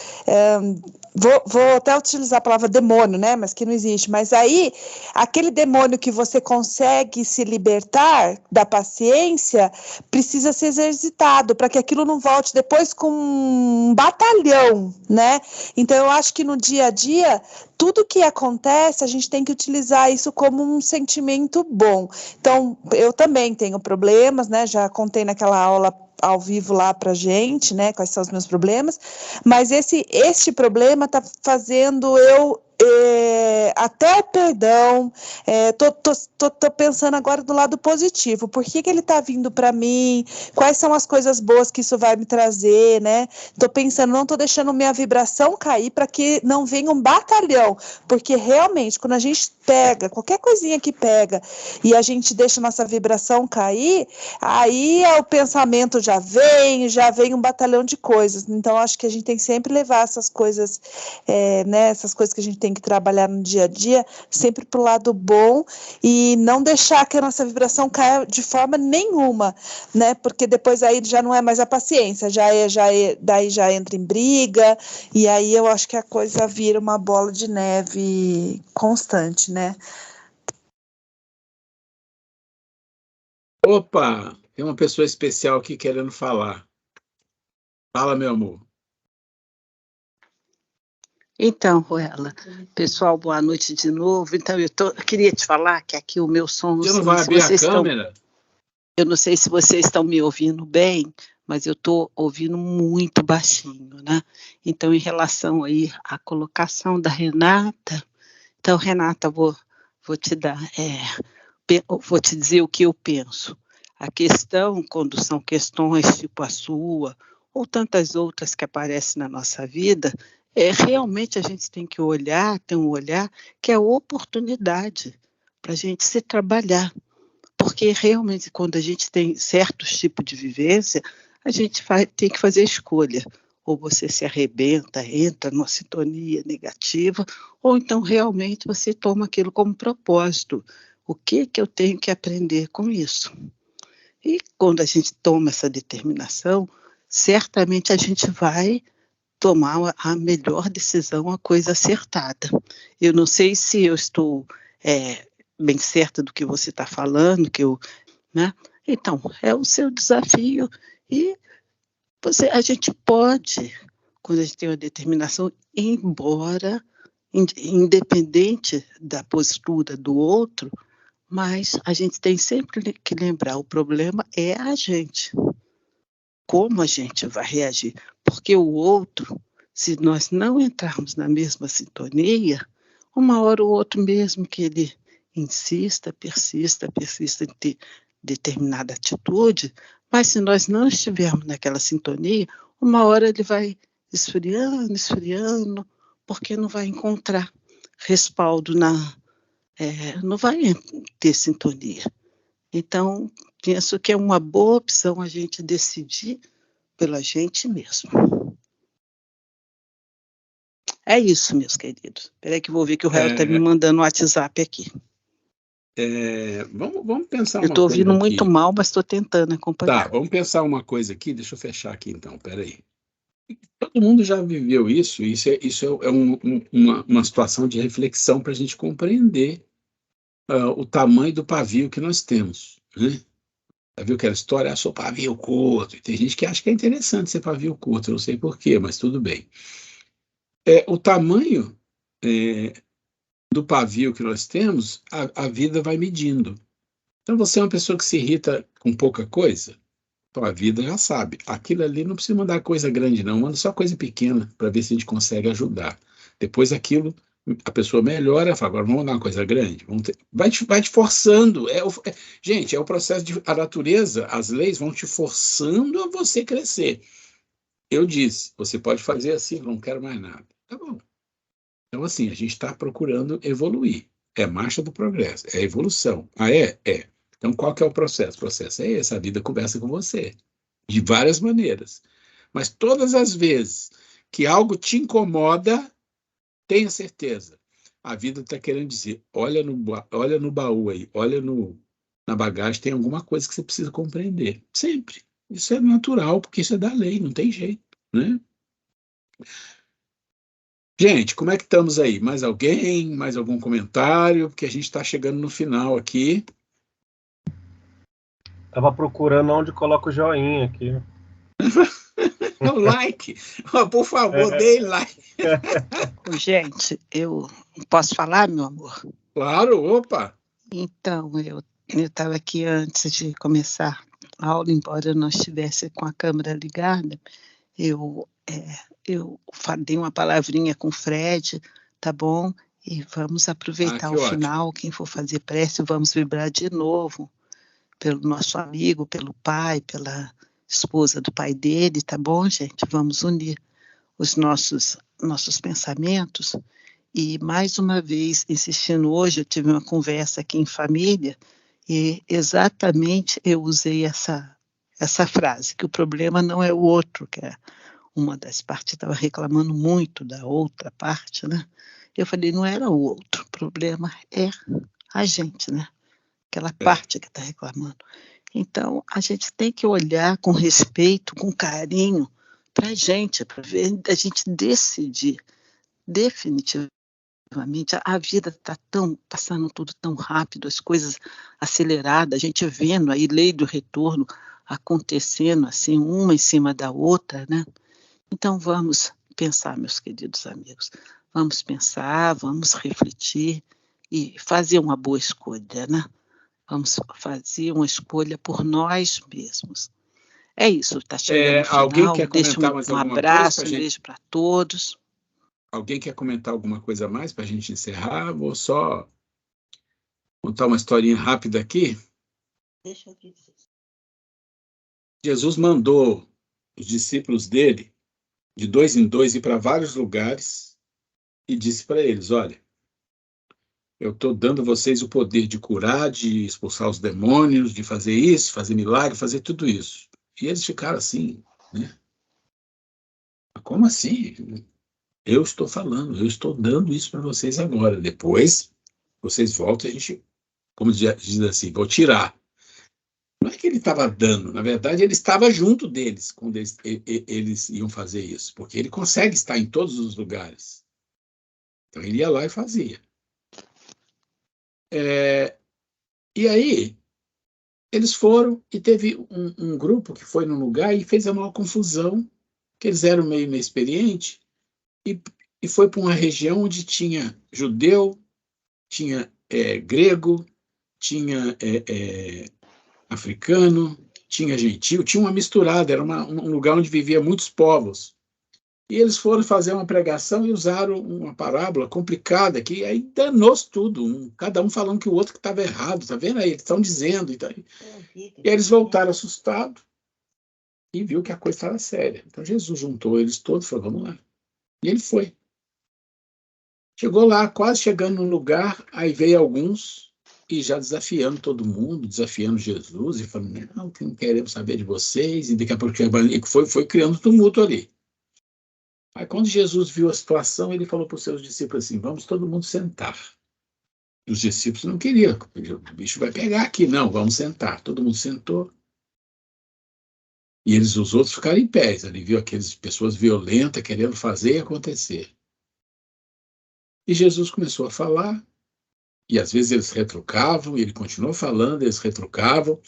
vou até utilizar a palavra demônio, né, mas que não existe, mas aí, aquele demônio que você consegue se libertar da paciência, precisa ser exercitado, para que aquilo não volte depois com um batalhão, né, então eu acho que no dia a dia, tudo que acontece, a gente tem que utilizar isso como um sentimento bom. Então, eu também tenho problemas, né, já contei naquela aula ao vivo lá pra gente, né, quais são os meus problemas, mas este problema tá fazendo eu até o perdão, tô pensando agora do lado positivo, por que ele tá vindo para mim, quais são as coisas boas que isso vai me trazer, né, tô pensando, não tô deixando minha vibração cair para que não venha um batalhão, porque realmente, quando a gente pega, qualquer coisinha que pega, e a gente deixa nossa vibração cair, aí o pensamento já vem um batalhão de coisas, então acho que a gente tem que sempre levar essas coisas, né, essas coisas que a gente tem que trabalhar no dia a dia, sempre para o lado bom e não deixar que a nossa vibração caia de forma nenhuma, né? Porque depois aí já não é mais a paciência, daí já entra em briga e aí eu acho que a coisa vira uma bola de neve constante, né? Opa, tem uma pessoa especial aqui querendo falar. Fala, meu amor. Então, Ruela, pessoal, boa noite de novo. Então, eu queria te falar que aqui o meu som... Você não vai abrir a câmera? Eu não sei se vocês estão me ouvindo bem, mas eu estou ouvindo muito baixinho, né? Então, em relação aí à colocação da Renata, então, Renata, vou te dar, vou te dizer o que eu penso. A questão, quando são questões tipo a sua, ou tantas outras que aparecem na nossa vida, realmente a gente tem que olhar, ter um olhar que é oportunidade para a gente se trabalhar. Porque realmente, quando a gente tem certos tipos de vivência, a gente tem que fazer escolha. Ou você se arrebenta, entra numa sintonia negativa, ou então realmente você toma aquilo como propósito. O que eu tenho que aprender com isso? E quando a gente toma essa determinação, certamente a gente vai tomar a melhor decisão, a coisa acertada. Eu não sei se eu estou bem certa do que você está falando, né? Então, é o seu desafio e a gente pode, quando a gente tem uma determinação, ir embora, independente da postura do outro, mas a gente tem sempre que lembrar, o problema é a gente. Como a gente vai reagir? Porque o outro, se nós não entrarmos na mesma sintonia, uma hora ou outra mesmo que ele insista, persista em ter determinada atitude, mas se nós não estivermos naquela sintonia, uma hora ele vai esfriando, porque não vai encontrar respaldo, não vai ter sintonia. Então, penso que é uma boa opção a gente decidir pela gente mesmo. É isso, meus queridos. Espera aí que eu vou ver que o Rael está me mandando um WhatsApp aqui. Vamos pensar uma coisa aqui. Eu estou ouvindo muito mal, mas estou tentando acompanhar. Tá, vamos pensar uma coisa aqui. Deixa eu fechar aqui, então. Espera aí. Todo mundo já viveu isso. Isso é uma situação de reflexão para a gente compreender o tamanho do pavio que nós temos, né? Já viu aquela história? Sou pavio curto. E tem gente que acha que é interessante ser pavio curto. Eu não sei porquê, mas tudo bem. O tamanho do pavio que nós temos, a vida vai medindo. Então, você é uma pessoa que se irrita com pouca coisa, então a vida já sabe. Aquilo ali não precisa mandar coisa grande, não. Manda só coisa pequena para ver se a gente consegue ajudar. Depois aquilo, a pessoa melhora, fala, agora vamos mandar uma coisa grande. Vai te forçando. Gente, é o processo a natureza, as leis vão te forçando a você crescer. Eu disse, você pode fazer assim, não quero mais nada. Tá bom. Então, assim, a gente está procurando evoluir. É marcha do progresso, é evolução. É. Então, qual que é o processo? O processo é esse, a vida conversa com você, de várias maneiras. Mas todas as vezes que algo te incomoda, tenha certeza, a vida está querendo dizer, olha no baú aí, na bagagem, tem alguma coisa que você precisa compreender. Sempre. Isso é natural, porque isso é da lei, não tem jeito, né? Gente, como é que estamos aí? Mais alguém? Mais algum comentário? Porque a gente está chegando no final aqui. Estava procurando onde coloca o joinha aqui. O like. Por favor, dê like. Gente, eu posso falar, meu amor? Claro, opa. Então, eu estava aqui antes de começar a aula, embora eu não estivesse com a câmera ligada, eu dei uma palavrinha com o Fred, tá bom? E vamos aproveitar o final, quem for fazer prece, vamos vibrar de novo pelo nosso amigo, pelo pai, pela esposa do pai dele, tá bom, gente? Vamos unir os nossos pensamentos. E, mais uma vez, insistindo hoje, eu tive uma conversa aqui em família e exatamente eu usei essa frase, que o problema não é o outro, que é uma das partes estava reclamando muito da outra parte, né? Eu falei, não era o outro, o problema é a gente, né? Aquela parte que está reclamando. Então, a gente tem que olhar com respeito, com carinho para a gente, para a gente decidir definitivamente. A vida está passando tudo tão rápido, as coisas aceleradas, a gente vendo aí lei do retorno acontecendo assim, uma em cima da outra, né? Então, vamos pensar, meus queridos amigos, vamos pensar, vamos refletir e fazer uma boa escolha, né? Vamos fazer uma escolha por nós mesmos. É isso, está chegando no final. Alguém quer Deixa comentar mais um alguma abraço, coisa? um beijo para todos. Alguém quer comentar alguma coisa a mais para a gente encerrar? Vou só contar uma historinha rápida aqui. Deixa eu ver. Jesus mandou os discípulos dele, de 2 em 2, ir para vários lugares e disse para eles: olha, eu estou dando a vocês o poder de curar, de expulsar os demônios, de fazer isso, fazer milagre, fazer tudo isso. E eles ficaram assim, né? Como assim? Eu estou falando, eu estou dando isso para vocês agora. Depois, vocês voltam e a gente, como diz assim, vou tirar. Não é que ele estava dando, na verdade, ele estava junto deles quando eles iam fazer isso, porque ele consegue estar em todos os lugares. Então, ele ia lá e fazia. E aí, eles foram e teve um grupo que foi num lugar e fez a maior confusão, que eles eram meio inexperientes, e foi para uma região onde tinha judeu, tinha grego, tinha africano, tinha gentil, tinha uma misturada, era um lugar onde vivia muitos povos. E eles foram fazer uma pregação e usaram uma parábola complicada que aí danou-se tudo, cada um falando que o outro que estava errado, tá vendo aí? Eles estão dizendo. E aí eles voltaram assustados e viu que a coisa estava séria. Então Jesus juntou eles todos e falou: vamos lá. E ele foi. Chegou lá, quase chegando no lugar, aí veio alguns e já desafiando todo mundo, desafiando Jesus, e falando: não, que não queremos saber de vocês, e daqui a pouco foi criando tumulto ali. Aí quando Jesus viu a situação, ele falou para os seus discípulos assim: vamos todo mundo sentar. E os discípulos não queriam, o bicho vai pegar aqui. Não, vamos sentar. Todo mundo sentou. E os outros ficaram em pé. Ele viu aquelas pessoas violentas querendo fazer e acontecer. E Jesus começou a falar, e às vezes eles retrucavam, e ele continuou falando, eles retrucavam.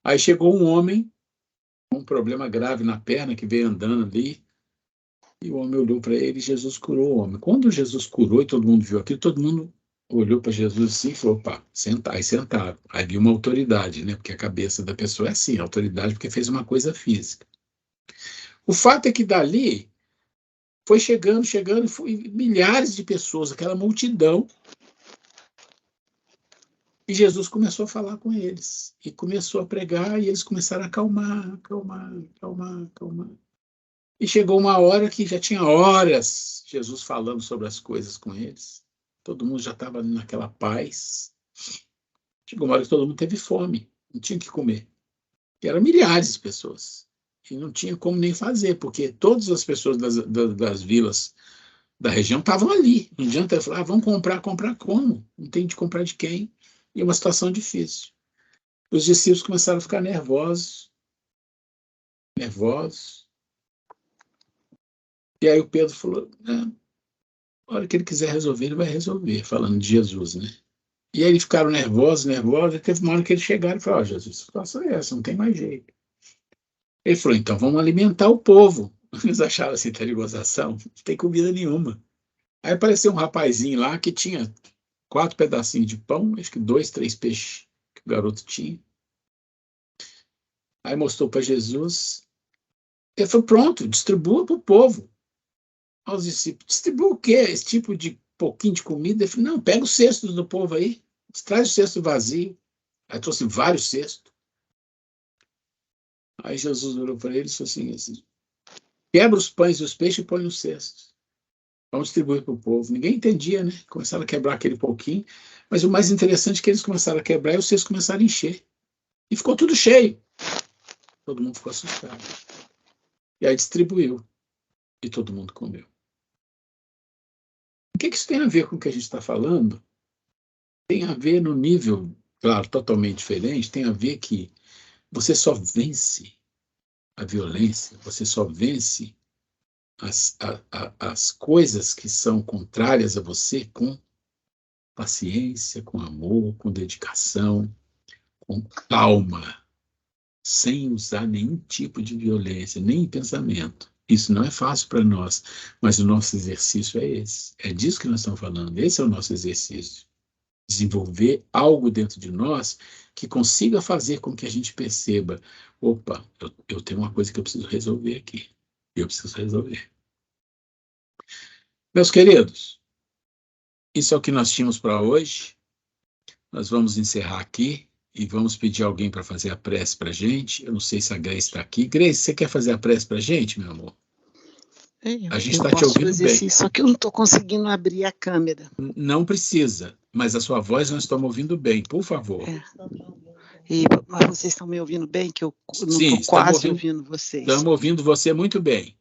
Aí chegou um homem com um problema grave na perna, que veio andando ali, e o homem olhou para ele e Jesus curou o homem. Quando Jesus curou e todo mundo viu aquilo, todo mundo olhou para Jesus assim e falou: opa, sentar. Aí sentaram. Aí viu uma autoridade, né? Porque a cabeça da pessoa é assim, autoridade porque fez uma coisa física. O fato é que dali foi chegando, foi milhares de pessoas, aquela multidão. E Jesus começou a falar com eles. E começou a pregar, e eles começaram a acalmar. E chegou uma hora que já tinha horas Jesus falando sobre as coisas com eles. Todo mundo já estava naquela paz. Chegou uma hora que todo mundo teve fome, não tinha o que comer. E eram milhares de pessoas. E não tinha como nem fazer, porque todas as pessoas das vilas da região estavam ali. Não adianta falar: vamos comprar como? Não tem de comprar de quem? E é uma situação difícil. Os discípulos começaram a ficar nervosos. E aí o Pedro falou: a hora que ele quiser resolver, ele vai resolver, falando de Jesus, né? E aí eles ficaram nervosos, e teve uma hora que eles chegaram e falaram: Jesus, a situação é essa, não tem mais jeito. Ele falou: então vamos alimentar o povo. Eles acharam assim, tá de gozação, não tem comida nenhuma. Aí apareceu um rapazinho lá que tinha 4 pedacinhos de pão, acho que 2, 3 peixes que o garoto tinha. Aí mostrou para Jesus. Ele falou: pronto, distribua para o povo. Aos discípulos: distribua o quê? Esse tipo de pouquinho de comida? Ele falou: não, pega os cestos do povo aí, traz o cesto vazio. Aí trouxe vários cestos. Aí Jesus olhou para eles e falou assim: quebra os pães e os peixes e põe nos cestos. Vamos distribuir para o povo. Ninguém entendia, né? Começaram a quebrar aquele pouquinho, mas o mais interessante é que eles começaram a quebrar e os cestos começaram a encher. E ficou tudo cheio. Todo mundo ficou assustado. E aí distribuiu. E todo mundo comeu. O que isso tem a ver com o que a gente está falando? Tem a ver no nível, claro, totalmente diferente, tem a ver que você só vence a violência, você só vence as coisas que são contrárias a você com paciência, com amor, com dedicação, com calma, sem usar nenhum tipo de violência, nem pensamento. Isso não é fácil para nós, mas o nosso exercício é esse. É disso que nós estamos falando. Esse é o nosso exercício. desenvolver algo dentro de nós que consiga fazer com que a gente perceba, opa, eu tenho uma coisa que eu preciso resolver aqui. Eu preciso resolver. Meus queridos, isso é o que nós tínhamos para hoje. Nós vamos encerrar aqui e vamos pedir alguém para fazer a prece para a gente. Eu não sei se a Grace está aqui. Grace, você quer fazer a prece para a gente, meu amor? A gente está te ouvindo bem. Sim, só que eu não estou conseguindo abrir a câmera. Não precisa, mas a sua voz nós estamos ouvindo bem, por favor. Mas vocês estão me ouvindo bem? Que eu não estou quase ouvindo vocês. Estamos ouvindo você muito bem.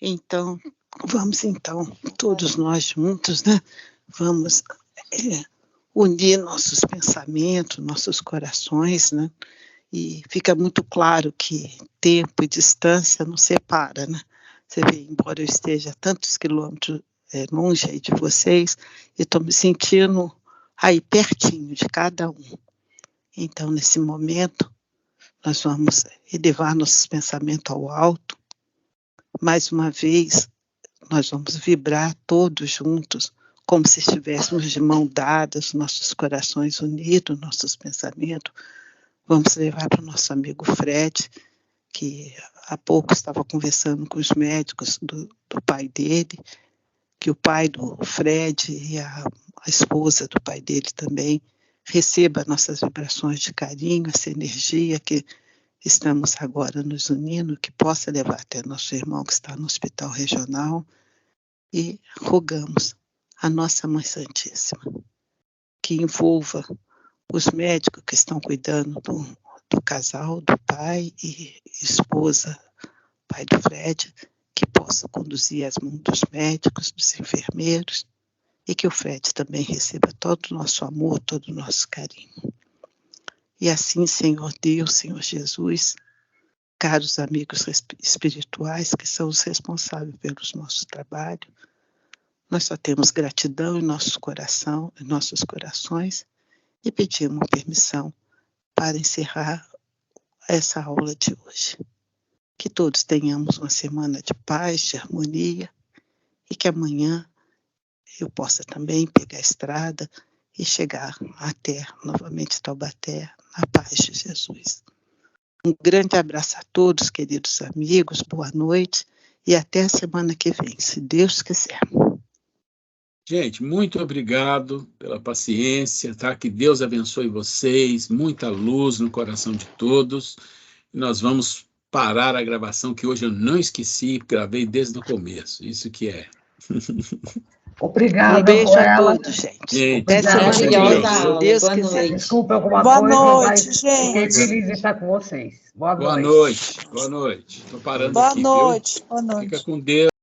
Então, vamos todos nós juntos, né? Vamos unir nossos pensamentos, nossos corações, né? E fica muito claro que tempo e distância não separa, né? Você vê, embora eu esteja a tantos quilômetros longe aí de vocês, eu estou me sentindo aí pertinho de cada um. Então, nesse momento, nós vamos elevar nossos pensamentos ao alto. Mais uma vez, nós vamos vibrar todos juntos, como se estivéssemos de mão dadas, nossos corações unidos, nossos pensamentos. Vamos levar para o nosso amigo Fred, que há pouco estava conversando com os médicos do pai dele, que o pai do Fred e a esposa do pai dele também receba nossas vibrações de carinho, essa energia que estamos agora nos unindo, que possa levar até nosso irmão que está no hospital regional, e rogamos a nossa Mãe Santíssima que envolva os médicos que estão cuidando do casal, do pai e esposa, pai do Fred, que possa conduzir as mãos dos médicos, dos enfermeiros, e que o Fred também receba todo o nosso amor, todo o nosso carinho. E assim, Senhor Deus, Senhor Jesus, caros amigos espirituais que são os responsáveis pelos nossos trabalhos, nós só temos gratidão em nossos corações e pedimos permissão para encerrar essa aula de hoje. Que todos tenhamos uma semana de paz, de harmonia, e que amanhã eu possa também pegar a estrada e chegar até, novamente, Taubaté, na paz de Jesus. Um grande abraço a todos, queridos amigos, boa noite, e até a semana que vem, se Deus quiser. Gente, muito obrigado pela paciência, tá? Que Deus abençoe vocês, muita luz no coração de todos. Nós vamos parar a gravação, que hoje eu não esqueci, gravei desde o começo, isso que é. Obrigada, um beijo a todos, gente. Maravilhosa aula. Deus quiser. Desculpa alguma boa coisa, noite, mas gente. fiquei feliz de estar com vocês. Boa noite. Boa noite. Estou parando Boa aqui, noite. viu? Boa noite. Fica com Deus.